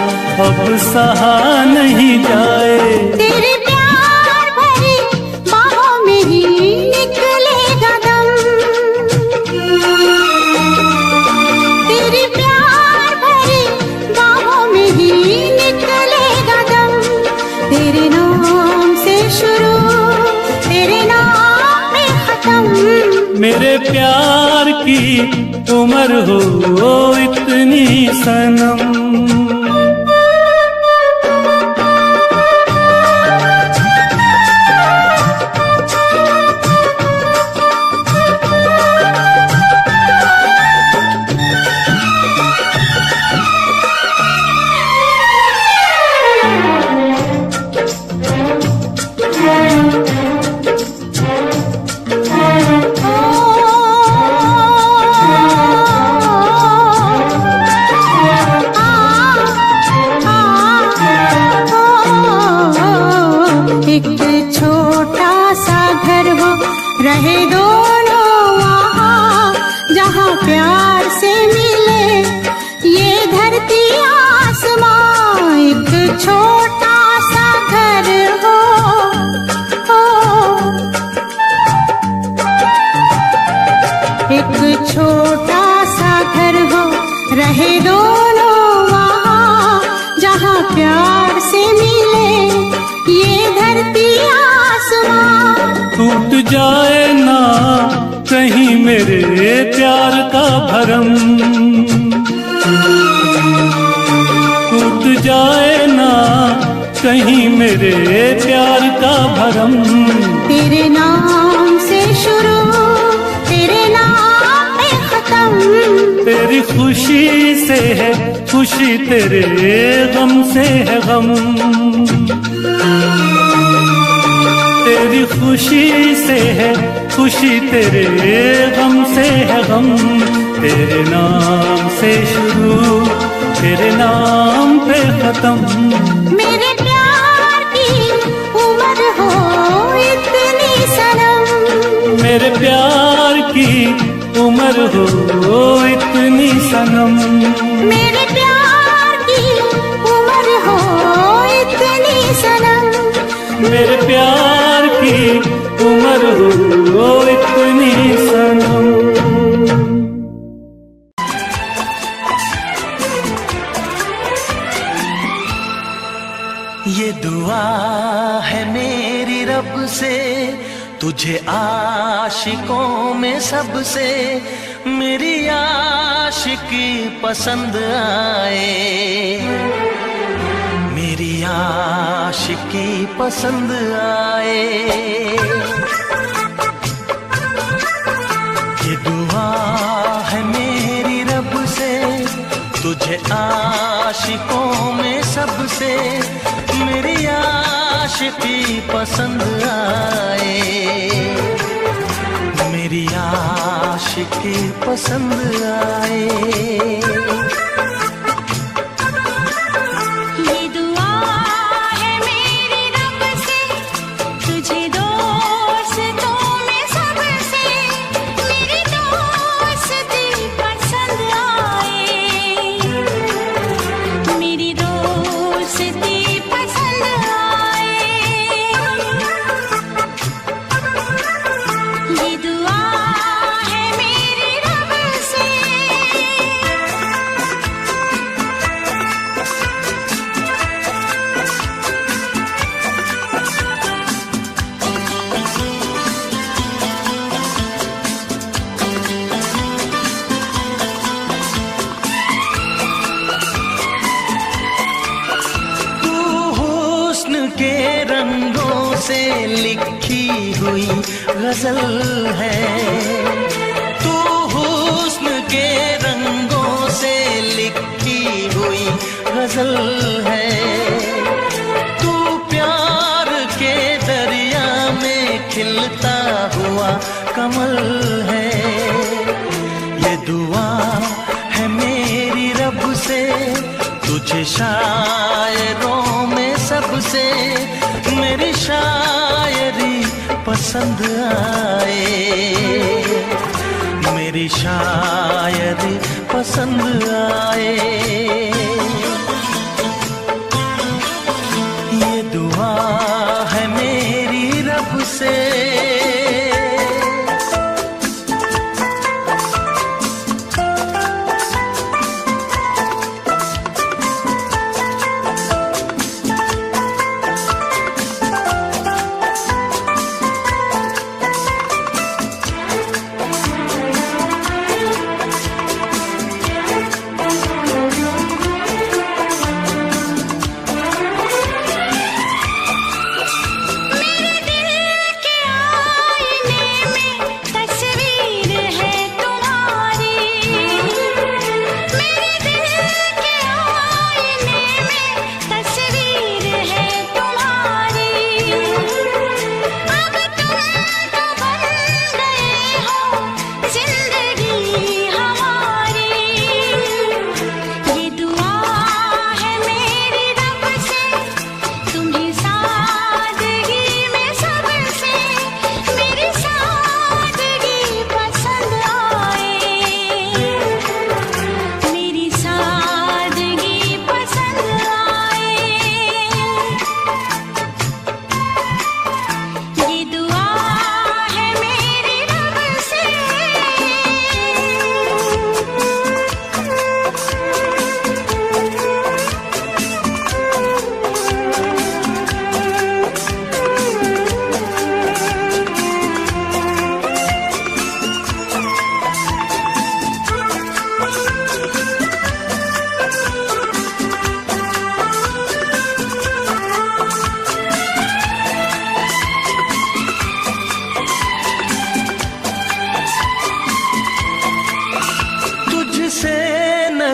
अब सहा नहीं जाए।
तेरे प्यार भरी बाहों में ही निकलेगा दम, तेरे प्यार भरी बाहों में ही निकलेगा दम। तेरे नाम से शुरू तेरे नाम में खत्म,
मेरे प्यार की उम्र हो इतनी सनम।
रहे दोनों वहाँ जहाँ प्यार से मिले। ये धरती आसमां एक छोटा सा घर हो, एक छोटा सा घर हो, रहे दोनों वहाँ जहाँ प्यार से मिले। ये धरती आसमां
टूट जाए ना कहीं मेरे प्यार का भरम, टूट जाए ना कहीं मेरे प्यार का भरम।
तेरे नाम से शुरू, तेरे नाम पे खत्म।
तेरी खुशी से है खुशी, तेरे गम से है गम। तेरी खुशी से है खुशी, तेरे गम से है गम। तेरे नाम से शुरू, तेरे नाम पे खत्म।
मेरे प्यार की उम्र हो इतनी सनम,
मेरे प्यार की उम्र हो इतनी सनम।
मेरे प्यार की उम्र हो इतनी सनम।
मेरे प्यार की उम्र हो इतनी सनम।
ये दुआ है मेरी रब से, तुझे आशिकों में सबसे मेरी आशिकी पसंद आए, मेरी आशिकी पसंद आए। ये दुआ है मेरी रब से, तुझे आशिकों में सबसे मेरी आशिकी पसंद आए, मेरी आशिकी पसंद आए।
ये दुआ है मेरी रब से, तुझे दोस्तों में सबसे मेरी दोस्ती पसंद आए, मेरी दोस्ती पसंद आए। ये दुआ है मेरी रब से।
तू हुस्न के रंगों से लिखी हुई गजल है, तू हुस्न के रंगों से लिखी हुई गजल है। तू प्यार के दरिया में खिलता हुआ कमल है। ये दुआ है मेरी रब से, तुझे शायरों में सबसे मेरी शायरी पसंद आए, मेरी शायरी पसंद आए। ये दुआ है मेरी रब से।
मेरे दिल के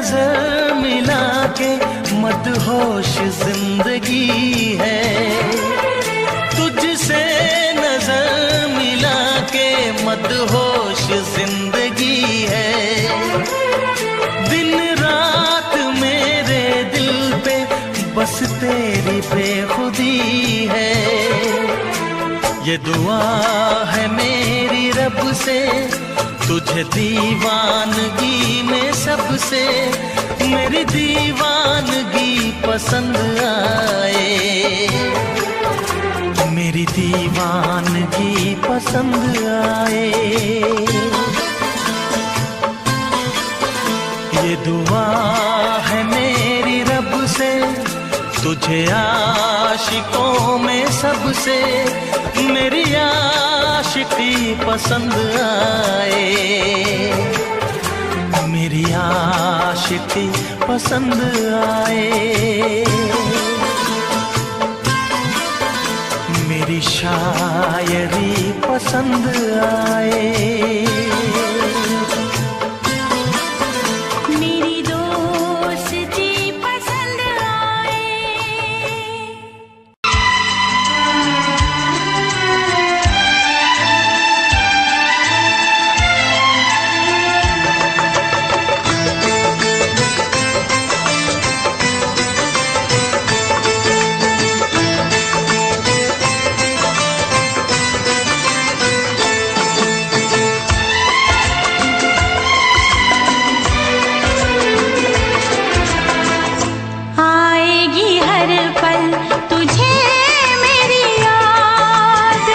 नजर मिला के मदहोश जिंदगी है, तुझसे नजर मिला के मदहोश जिंदगी है। दिन रात मेरे दिल पे बस तेरी बेखुदी है। ये दुआ है मेरी रब से, तुझे दीवानगी में सबसे मेरी दीवानगी पसंद आए, मेरी दीवानगी पसंद आए। ये दुआ है मेरी रब से, तुझे आशिकों में सबसे मेरी आशिकी पसंद आए, मेरी आशिकी पसंद आए। मेरी शायरी पसंद आए,
मेरी दोस्ती पसंद आए। आएगी हर पल तुझे मेरी याद,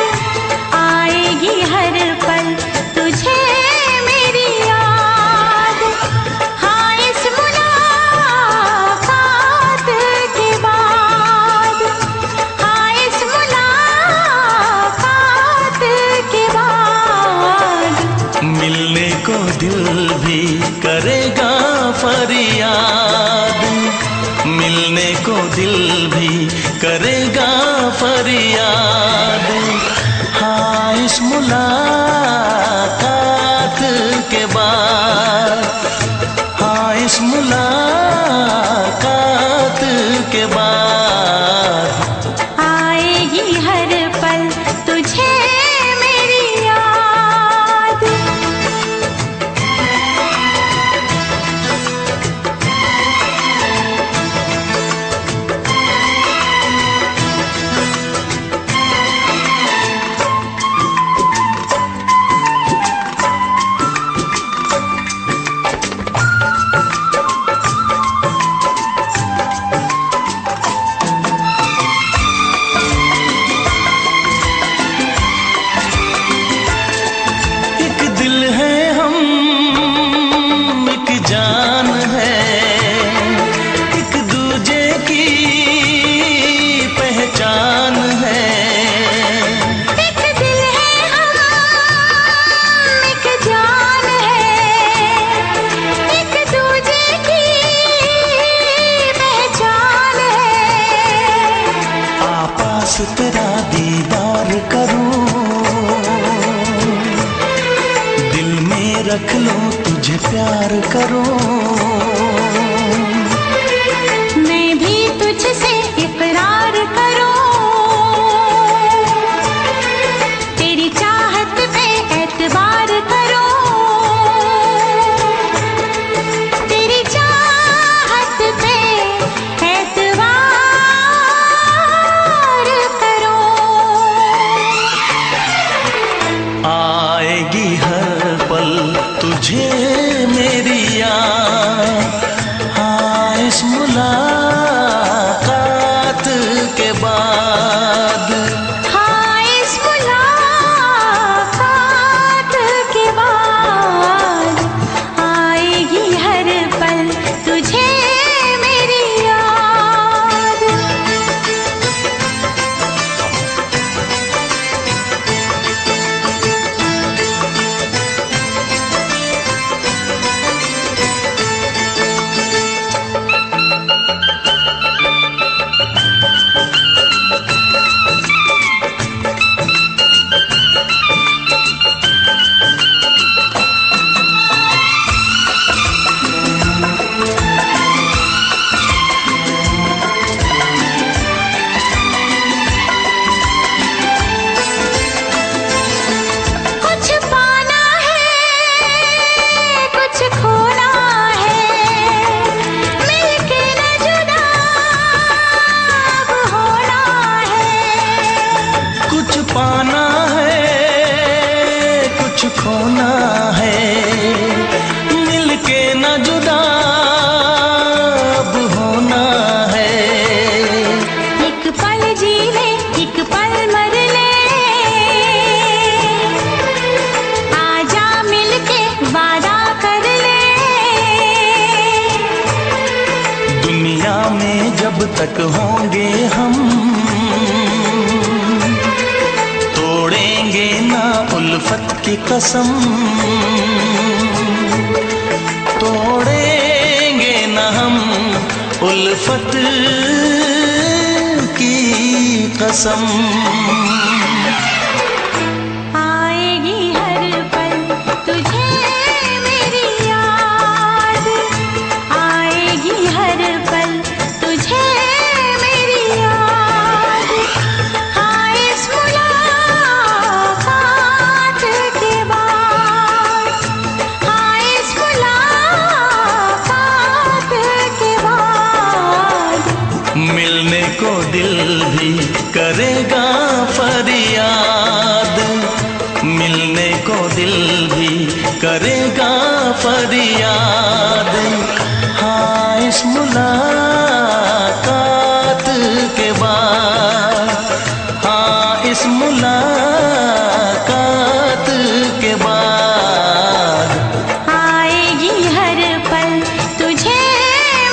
आएगी हर पल तुझे मेरी याद। हाँ इस मुलाकात के बाद, हाँ इस मुलाकात के बाद
मिलने को दिल भी करेगा फरियाद, मिलने को दिल भी करेगा फरियाद। हाँ इस मुलाकात के बाद, हाँ इस मुलाकात के बाद
आएगी हर पल तुझे मेरी याद।
एक दिल है हम, एक जान है, एक दूजे की पहचान है।
एक दिल है हम, एक जान है, एक दूजे की पहचान है।
आपास तेरा दीदार करूं, दिल में रख लो तुझे प्यार करूं।
मैं भी तुझसे इकरार करूं, तेरी चाहत पे एतबार करूं, तेरी चाहत पे एतबार करूं।
आएगी हर पल तुझे मेरी याद, कुछ खोना है, मिलके न जुदा अब होना है।
एक पल जी ले, एक पल मर ले, आजा मिलके वादा कर ले।
दुनिया में जब तक होंगे हम, तोड़ेंगे ना उल्फत की कसम, तोड़ेंगे ना हम उल्फत की कसम।
आएगी हर पल तुझे मेरी याद, आएगी हर पल तुझे मेरी याद। हाँ इस मुलाकात के बाद, हाँ इस मुलाकात के बाद,
मिलने को दिल भी करेगा फरियाद, मिलने को दिल भी करेगा फरियाद। हाँ इस मुलाकात के बाद, हाँ इस मुलाकात के बाद,
आएगी हर पल तुझे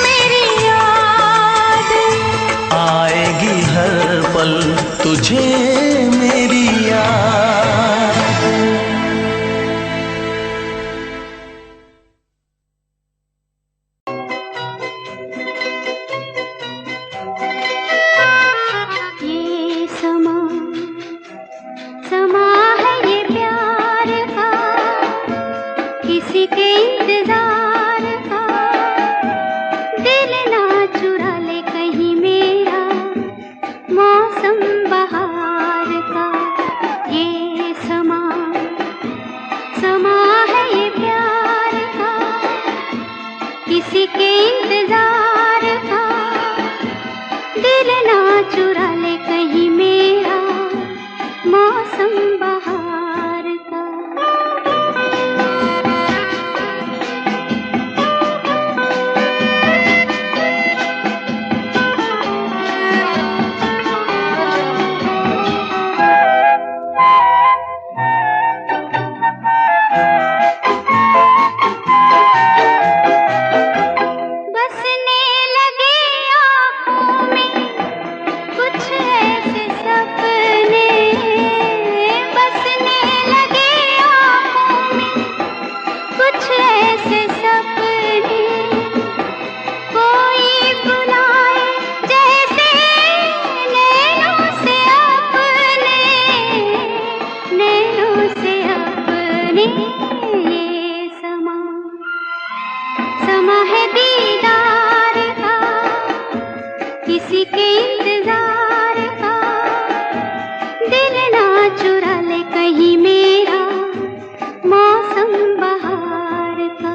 मेरी याद।
आएगी हर पल तुझे मेरी याद।
ये समा समा है ये प्यार का, किसी के इंतजार का। दिल ना चुरा ले कहीं मेरा, मौसम बहार का। ये समा समा है ये प्यार का, किसी के इंतजार का। दिल ना चुरा ले कहीं मेरा, मौसम बहार का। बसने लगे आँखों में कुछ ऐसे सपने, बसने लगे आँखों में कुछ ऐसे सपने। कोई बुलाए जैसे नैनों से अपने, नैनों से अपने। ये समा समा है दीदार का, किसी के इंतजार का। दिल ना चुरा ले कहीं मेरा, मौसम बहार का।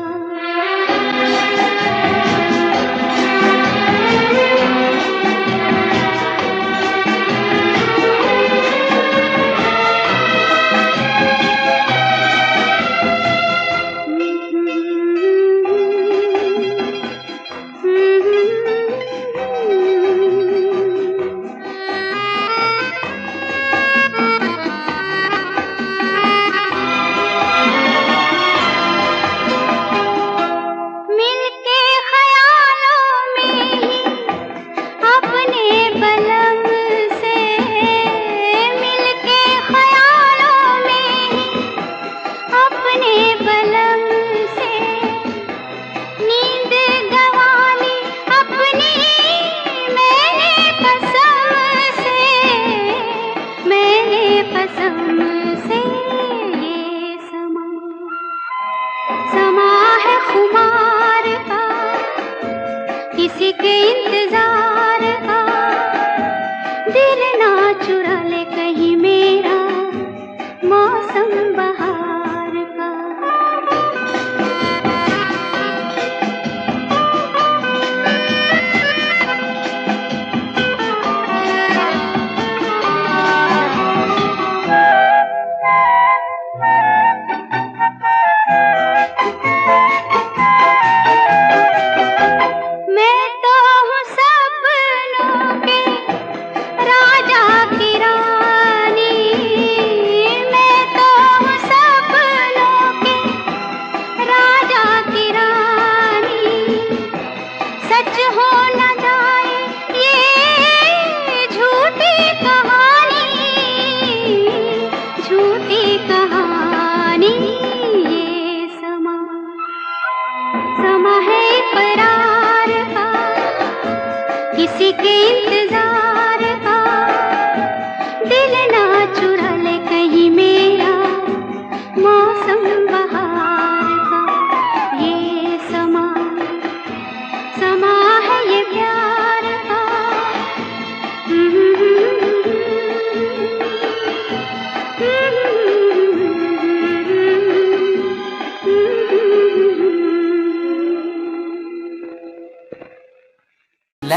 मिलके ख्यालों में ही अपने बलम से, मिलके ख्यालों में ही अपने बलम से। नींद गंवाली अपनी मैंने कसम से, मैंने कसम से। ये समा समा है खुमार का, किसी के इंतजार का। दिल ना चुरा ले कहीं मेरा, मौसम बहार का।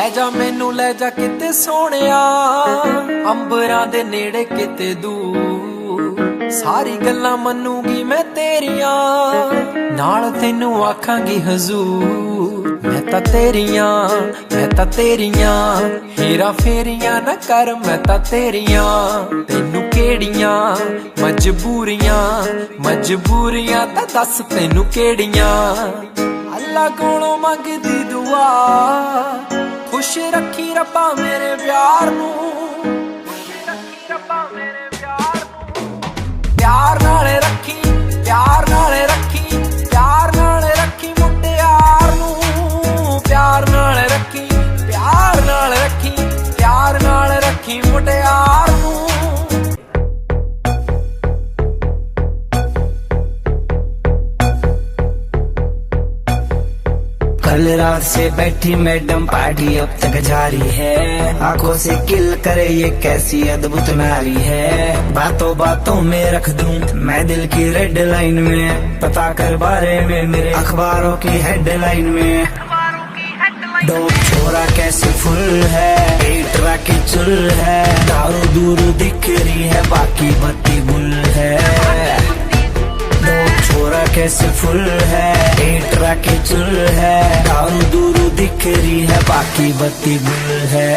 ਲੈ ਜਾ ਮੈਨੂੰ ਲੈ ਜਾ ਕਿਤੇ ਸੋਹਣਿਆ, ਅੰਬਰਾਂ ਦੇ ਨੇੜੇ ਕਿਤੇ ਦੂਰ। ਸਾਰੀ ਗੱਲਾਂ ਮੰਨੂਗੀ ਮੈਂ ਤੇਰੀਆਂ, ਨਾਲ ਤੈਨੂੰ ਆਖਾਂਗੀ ਹਜ਼ੂਰ। ਮੈਂ ਤਾਂ ਤੇਰੀਆਂ ਹੇਰਾ ਫੇਰੀਆਂ ਨਾ ਕਰ, ਮੈਂ ਤਾਂ ਤੇਰੀਆਂ। ਤੈਨੂੰ ਕਿਹੜੀਆਂ ਮਜਬੂਰੀਆਂ ਤਾਂ ਦੱਸ ਤੈਨੂੰ ਕਿਹੜੀਆਂ। ਅੱਲਾ ਕੋਲੋਂ ਮੰਗਦੀ ਦੁਆ, ਖੁਸ਼ ਰੱਖੀ ਰੱਬਾ ਮੇਰੇ ਪਿਆਰ ਨੂੰ, ਪਿਆਰ ਨਾਲ ਰੱਖੀ, ਪਿਆਰ ਨਾਲ ਰੱਖੀ, ਪਿਆਰ ਨਾਲ ਰੱਖੀ ਮੁਟਿਆਰ ਨੂੰ। ਪਿਆਰ ਨਾਲ ਰੱਖੀ, ਪਿਆਰ ਨਾਲ ਰੱਖੀ, ਪਿਆਰ ਨਾਲ ਰੱਖੀ ਮੁਟਿਆਰ ਨੂੰ।
कल रात से बैठी मैडम पार्टी अब तक जारी है, आंखों से किल करे ये कैसी अद्भुत नारी है। बातों बातों में रख दूं मैं दिल की रेड लाइन में, पता कर बारे में मेरे अखबारों की हेडलाइन में। डोप छोरा कैसे फुल है, पेटरा की चुल है, दारू दूर दिख रही है बाकी बत्ती गुल है। छोरा कैसे फुल है, पेटरा की चुल है, दारू दूर दिख रही है बाकी बत्ती गुल है।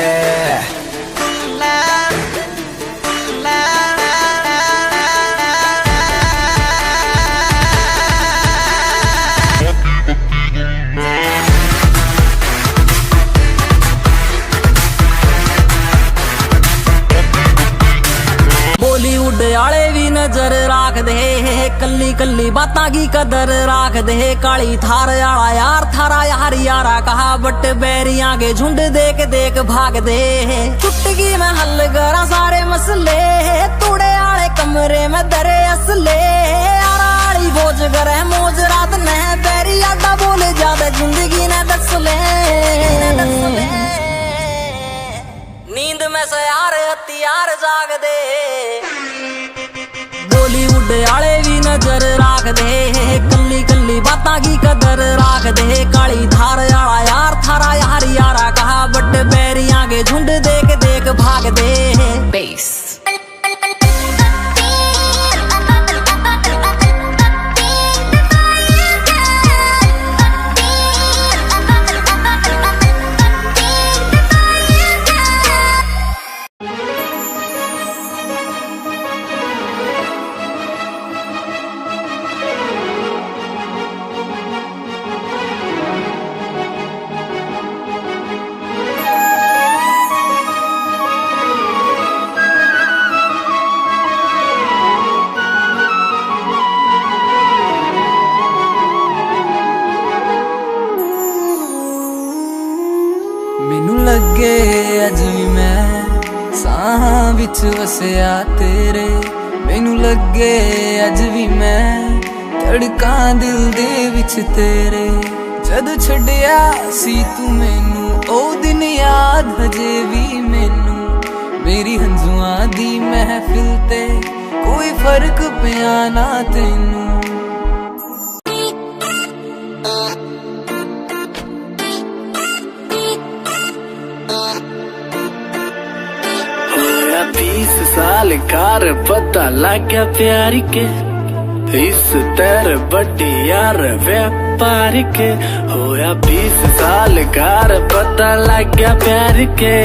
बॉलीवुड आले भी नजर राख दे, कल्ली कल्ली बातां की कदर राख दे। काली थार आला यार थारा यार यारा कहा, बट बैरियां के झुंड देख भाग दे। चुटकी में हल करा सारे मसले, तूड़े आले कमरे में दरे असले। आराड़ी बोझ करे मौज रात ने, बैरी आडा बोले ज्यादा जिंदगी ने दस ले। नींद में से यार हथियार जाग दे। बॉलीवुड आले भी नजर राख दे, कल्ली कल्ली बातां की कदर राख दे। काली धार आला यार थारा यार यारा कहा, बट बैरियां के झुंड देख भाग दे। बेस
ਲੱਗੇ ਅੱਜ ਵੀ ਮੈਂ ਸਾਹਾਂ ਵਿੱਚ ਵਸਿਆ ਤੇਰੇ। ਮੈਨੂੰ ਲੱਗੇ ਅੱਜ ਵੀ ਮੈਂ ਧੜਕਾਂ ਦਿਲ ਦੇ ਵਿੱਚ ਤੇਰੇ। ਜਦ ਛੱਡਿਆ ਸੀ ਤੂੰ ਮੈਨੂੰ ਉਹ ਦਿਨ ਯਾਦ ਹਜੇ ਵੀ ਮੈਨੂੰ। ਮੇਰੀ ਹੰਝੂਆਂ ਦੀ ਮਹਿਫਿਲ ਤੇ ਕੋਈ ਫਰਕ ਪਿਆ ਨਾ ਤੈਨੂੰ।
साल कार पता लग गया प्यार के, इस तेरे बड़ी यार व्यापार के। होया 20 साल कार पता लग गया प्यार के,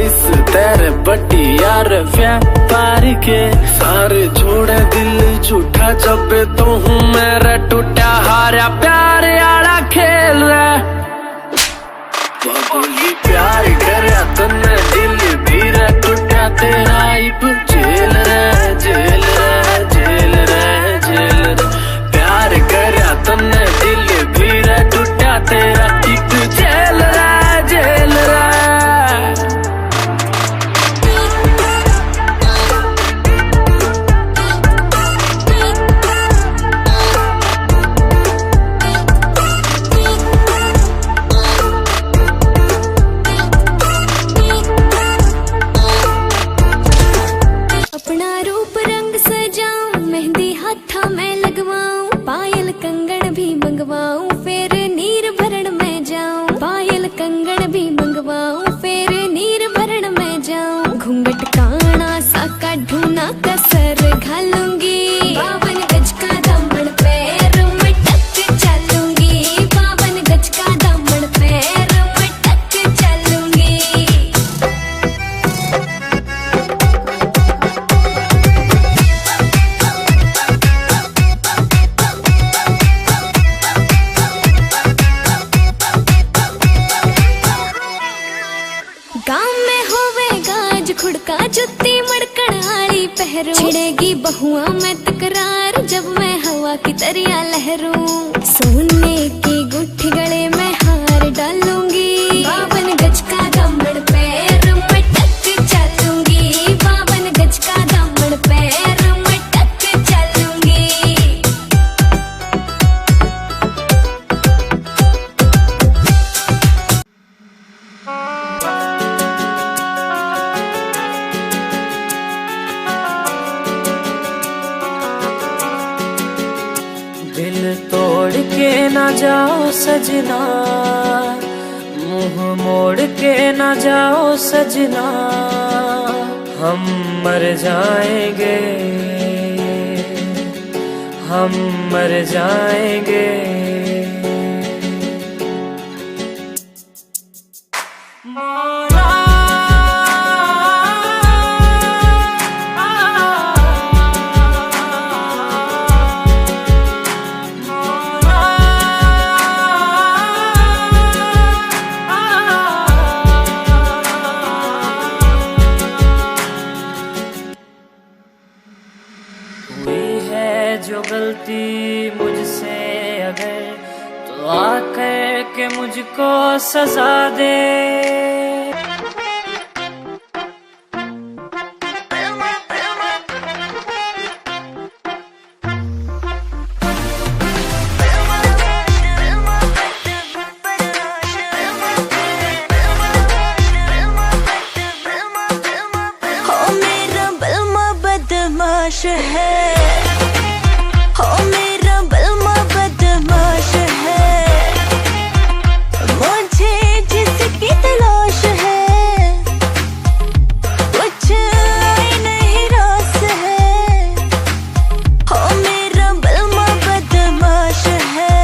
इस तेरे बड़ी यार व्यापार के। सारे छोड़े दिल झूठा जब तो हूँ मेरा टूटा हारा प्यार आला खेल रहा। बोली प्यार करया तन्ने दिल धीरे टूटा तेरा। जेल रे जेल रे जेल रे जेल रे, प्यार करया तन्ने दिल धीरे टूटा तेरा। एक जेल रे जेल रे।
हुआ मैं तकरार जब मैं हवा की तरिया लहरूं। सोने की गुट्ठी गले में हार डालूंगी, 52 गज का दामन पैर में टक चलूंगी, 52 गज का दामन पैर में टक चलूंगी।
दिल तोड़ के ना जाओ सजना, मुंह मोड़ के ना जाओ सजना, हम मर जाएंगे, हम मर जाएंगे। जो गलती मुझसे अगर तो आकर के मुझको सजा दे।
हो मेरा बलमा बदमाश है, हो मेरा बलमा बदमाश है, मुझे जिसकी तलाश है कुछ आई नहीं रास है। हो मेरा बलमा बदमाश है।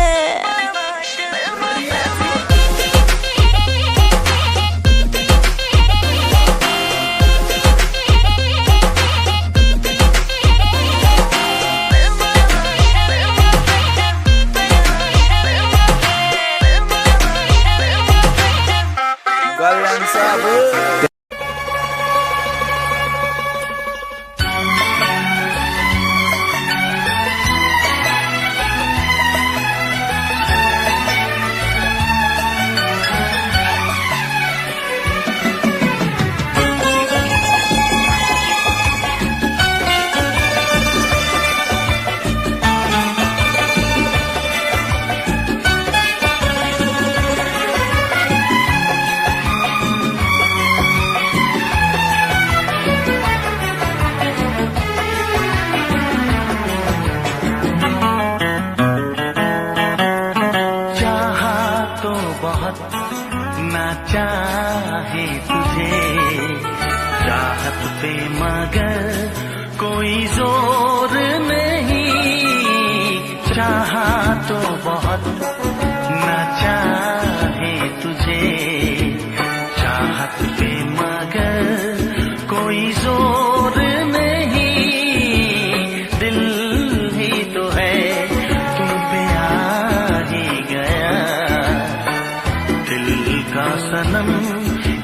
ना चाहे तुझे चाहत पे मगर कोई जोर नहीं, चाहा तो बहुत ना चाहे तुझे चाहत पे मगर कोई जोर नहीं, दिल ही तो है तुम पे आ ही गया, दिल का सनम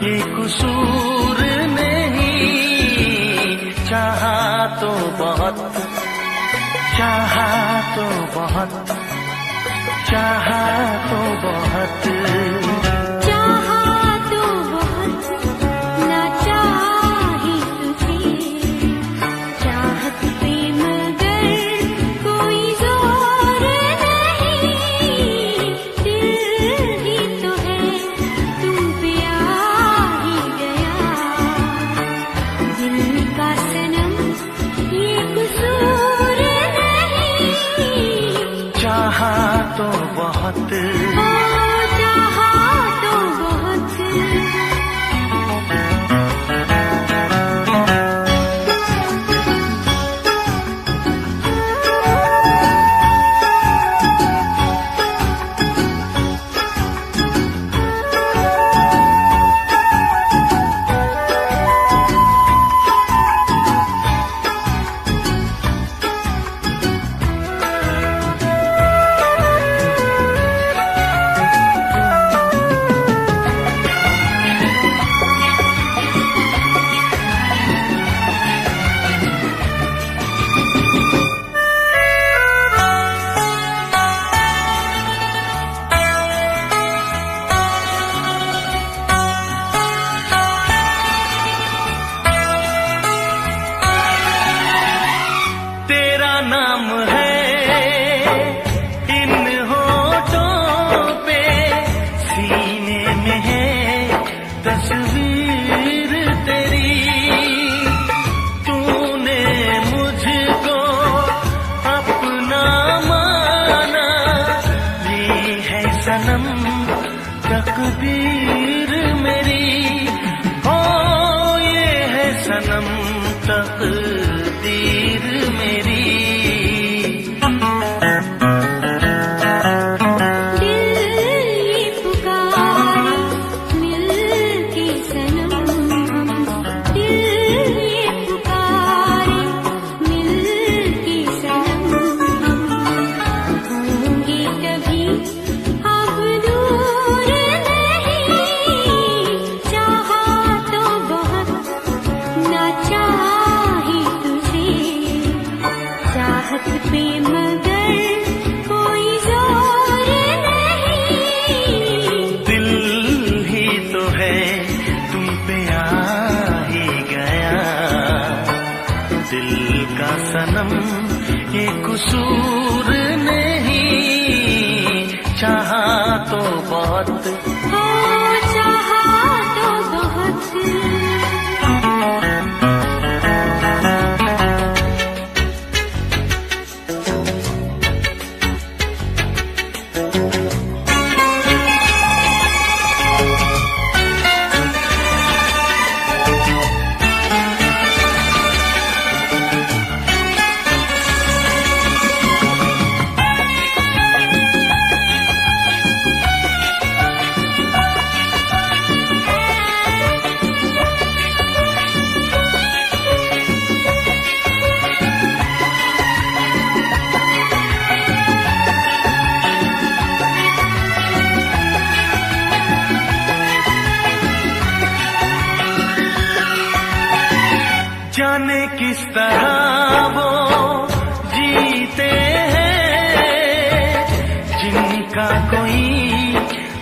ये कसूर नहीं, चाहा तो बहुत, चाहा तो बहुत, चाहा तो बहुत,
चाहा तो बहुत ना चाहे तुझे चाहत पे मगर कोई जोर नहीं, दिल ही तो है तुम पे आ ही गया, दिल का सनम ये कसूर नहीं,
चाहा तो बहुत,
चाहा तो बहुत।
नाम है इन होठों पे, सीने में है तस्वीर तेरी। तूने मुझको अपना माना, ये है सनम तकदीर मेरी। हो ये है सनम तकदीर मेरी। सनम ये कसूर नहीं, चाहा तो बहुत,
हो चाहा तो बहुत।
जाने किस तरह वो जीते हैं जिनका कोई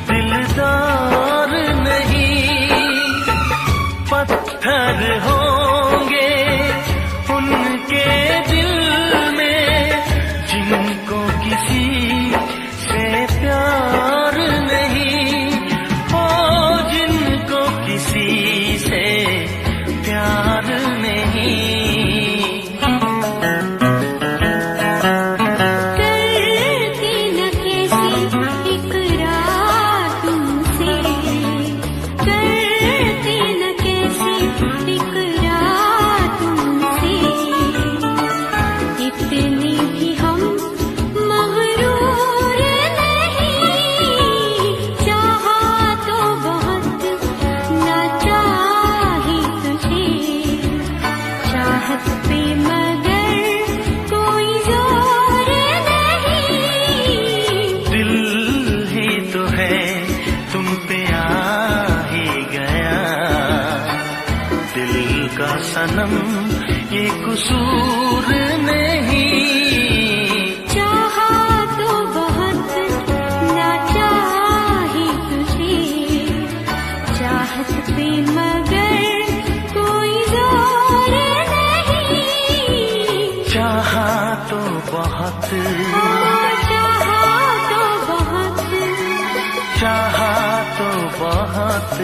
दिलदार नहीं। पत्थर होंगे उनके दिल में जिनको किसी से प्यार नहीं। हो जिनको किसी से प्यार नहीं।
करती न कैसी इकरार तुमसे, करती न कैसी इकरार तुमसे। इतने भी हम मगरूर नहीं, चाहा तो बहुत ना चाही तुझे। चाहत पे मगर कोई जोर नहीं,
दिल ही तो है तुम पे आ ही गया। दिल का सनम ये कसूर नहीं।
चाहा तो बहुत ना चाही तुझे। चाहत पे मगर कोई जोर नहीं,
चाहा तो बहुत,
चाहा तो बहुत।
चाहा तो बहुत।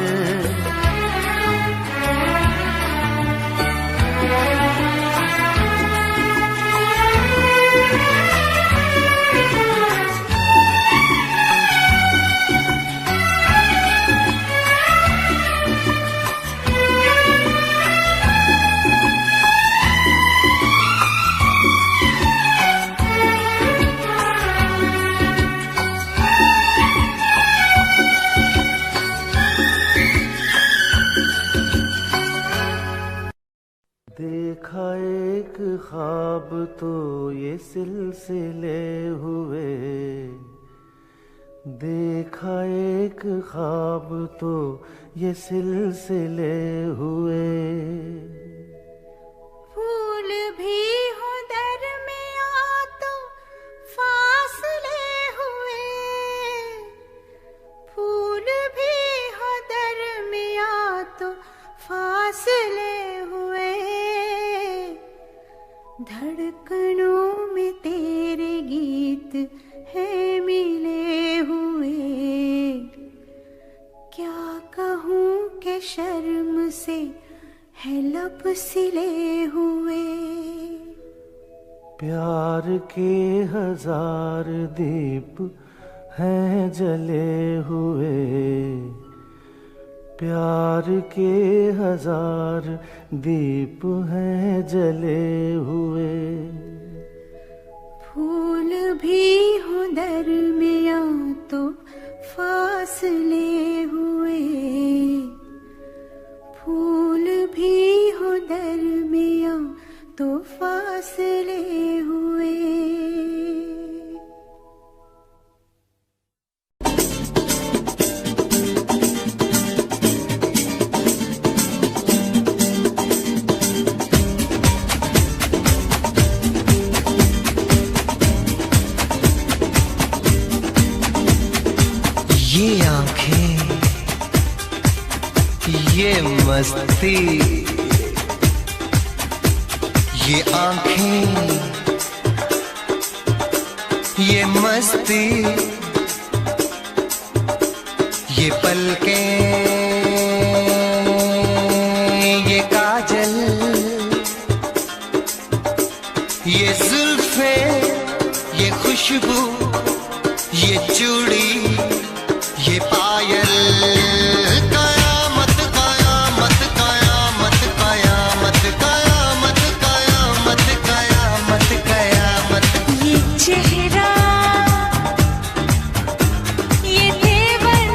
देखा एक ख्वाब तो ये सिलसिले हुए, देखा एक ख्वाब तो ये सिलसिले हुए।
फूल भी हो दरमिया तो फासले हुए, फूल भी हो दरमिया तो फासले हुए। धड़कनों में रूप सिले हुए।
प्यार के 1000 दीप हैं जले हुए, प्यार के 1000 दीप हैं जले हुए।
फूल भी हो दरमिया तो फासले हुए, फूल भी हो दरमिया तो फासले हुए।
ये आंखें, ये मस्ती, ये आंखें, ये मस्ती, ये पलकें, ये काजल, ये जुल्फे, ये खुशबू, ये चूड़ी, ये पायल, कयामत कयामत कयामत कयामत कयामत कयामत कयामत कयामत।
ये चेहरा, ये तेवर,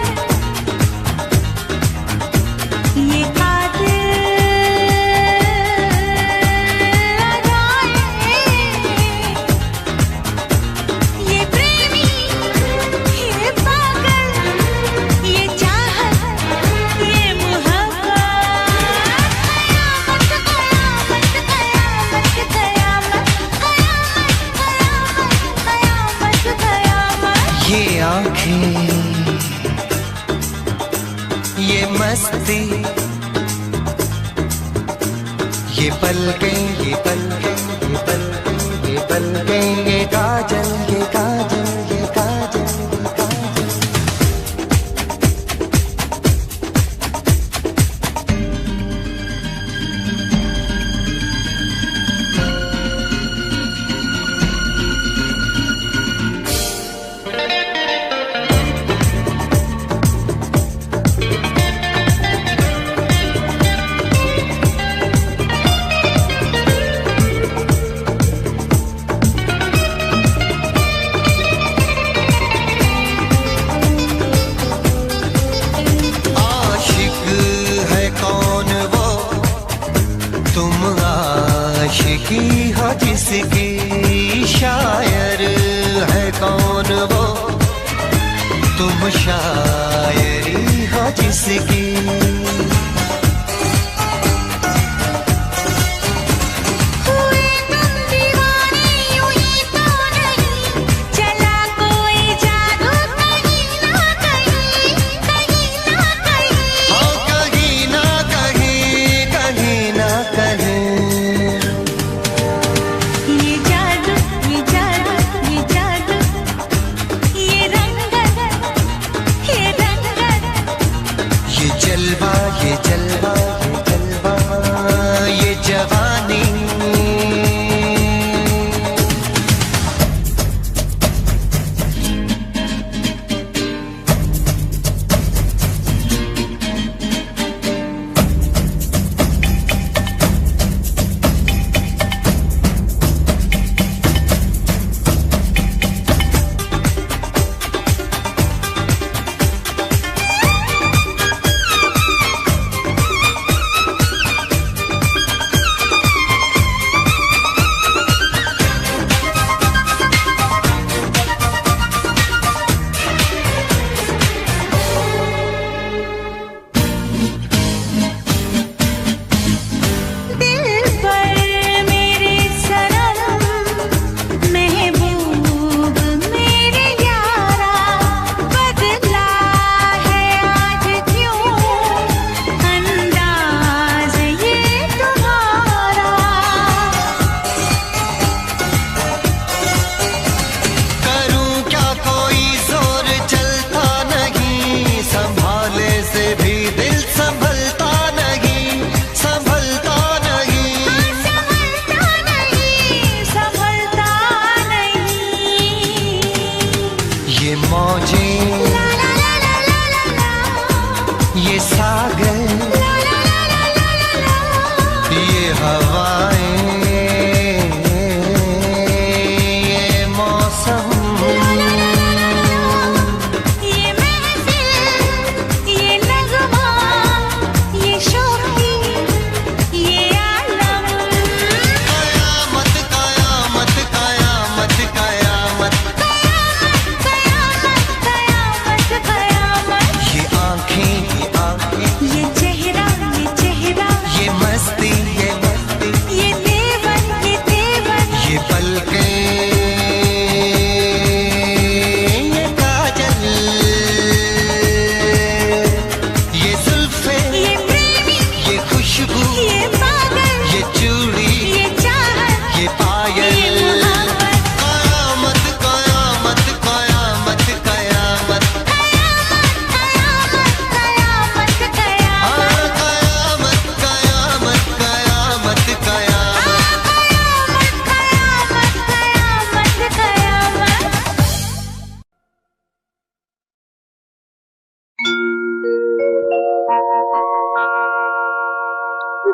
ये कातिल अदाएं, ये प्रेमी, ये पागल, ये चाहत, ये मोहब्बत, कयामत कयामत कयामत कयामत कयामत कयामत कयामत।
ये आंखें, ये मस्ती, ये पलकें, ये पलकें, ये पलकें, ये पलकें, ये काजल, ये काजल, ये काजल, ये काजल। आशिक है कौन वो, तुम आशिकी हो जिसकी, शायर है कौन वो, तुम शायरी हो जिसकी।
हुए तुम दीवाने यूं ही तो नहीं, चला कोई जादू कहीं ना कहीं, कहीं ना कहीं।
हाँ कहीं ना कहीं, कहीं ना कहीं।
ये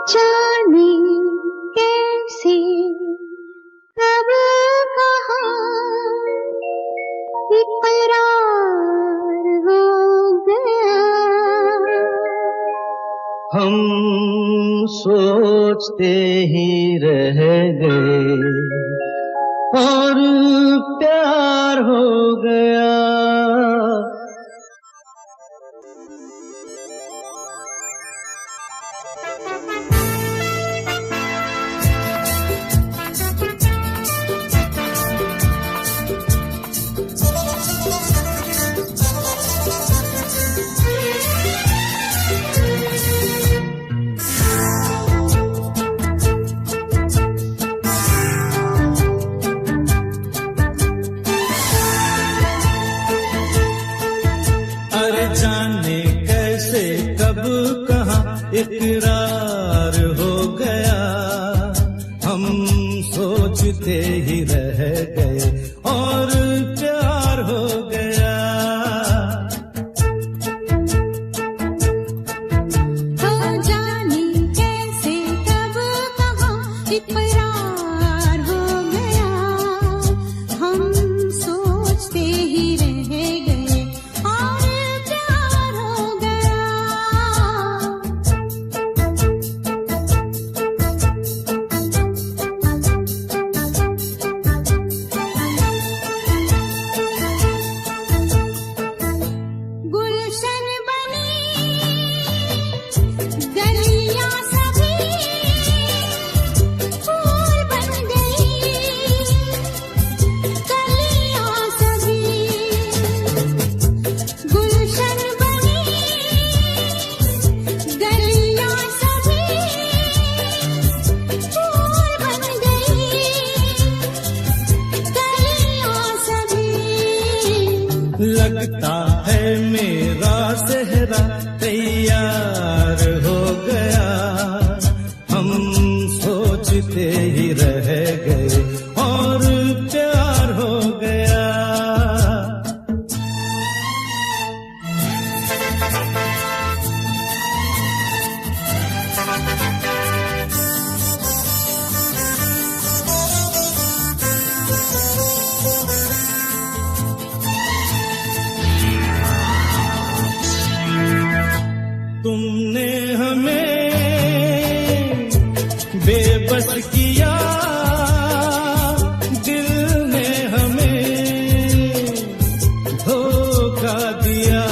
जाने कैसे कब कहाँ इकरार हो गया।
हम सोचते ही रह गए और प्यार हो गया।
जाने कैसे कब कहाँ इकरार हो गया। हम सोचते ही रह गए और प्यार हो गया।
हो जाने कैसे कब कहाँ इकरार हो गया। हम सोचते ही रह गए और
लगता है मेरा सेहरा तैयार हो गया। हम सोचते ही रह गए और प्यार हो गया। तुमने हमें बेबस किया, दिल ने हमें धोखा दिया।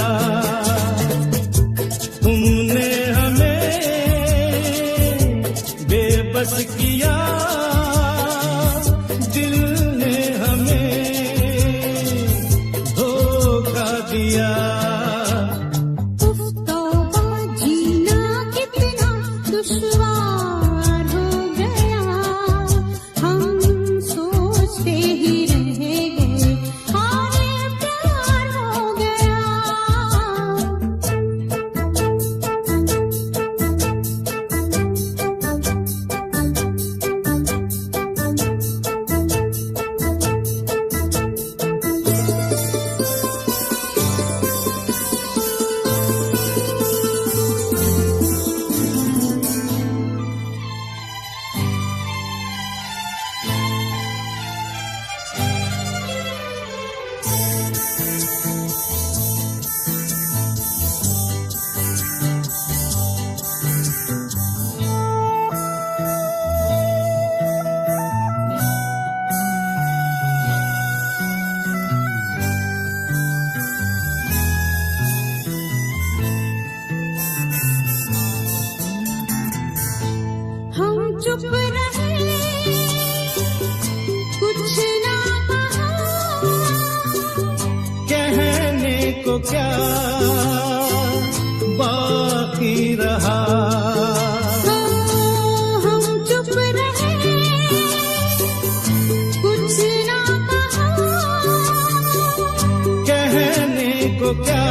तुमने हमें बेबस किया, दिल ने हमें धोखा दिया।
दुश्वार हो गया। हम सोचते ही रह गए और प्यार हो गया। हम चुप रहे, कुछ ना कहा।
कहने को क्या बाकी रहा।
हम चुप रहे, कुछ ना कहा।
कहने को क्या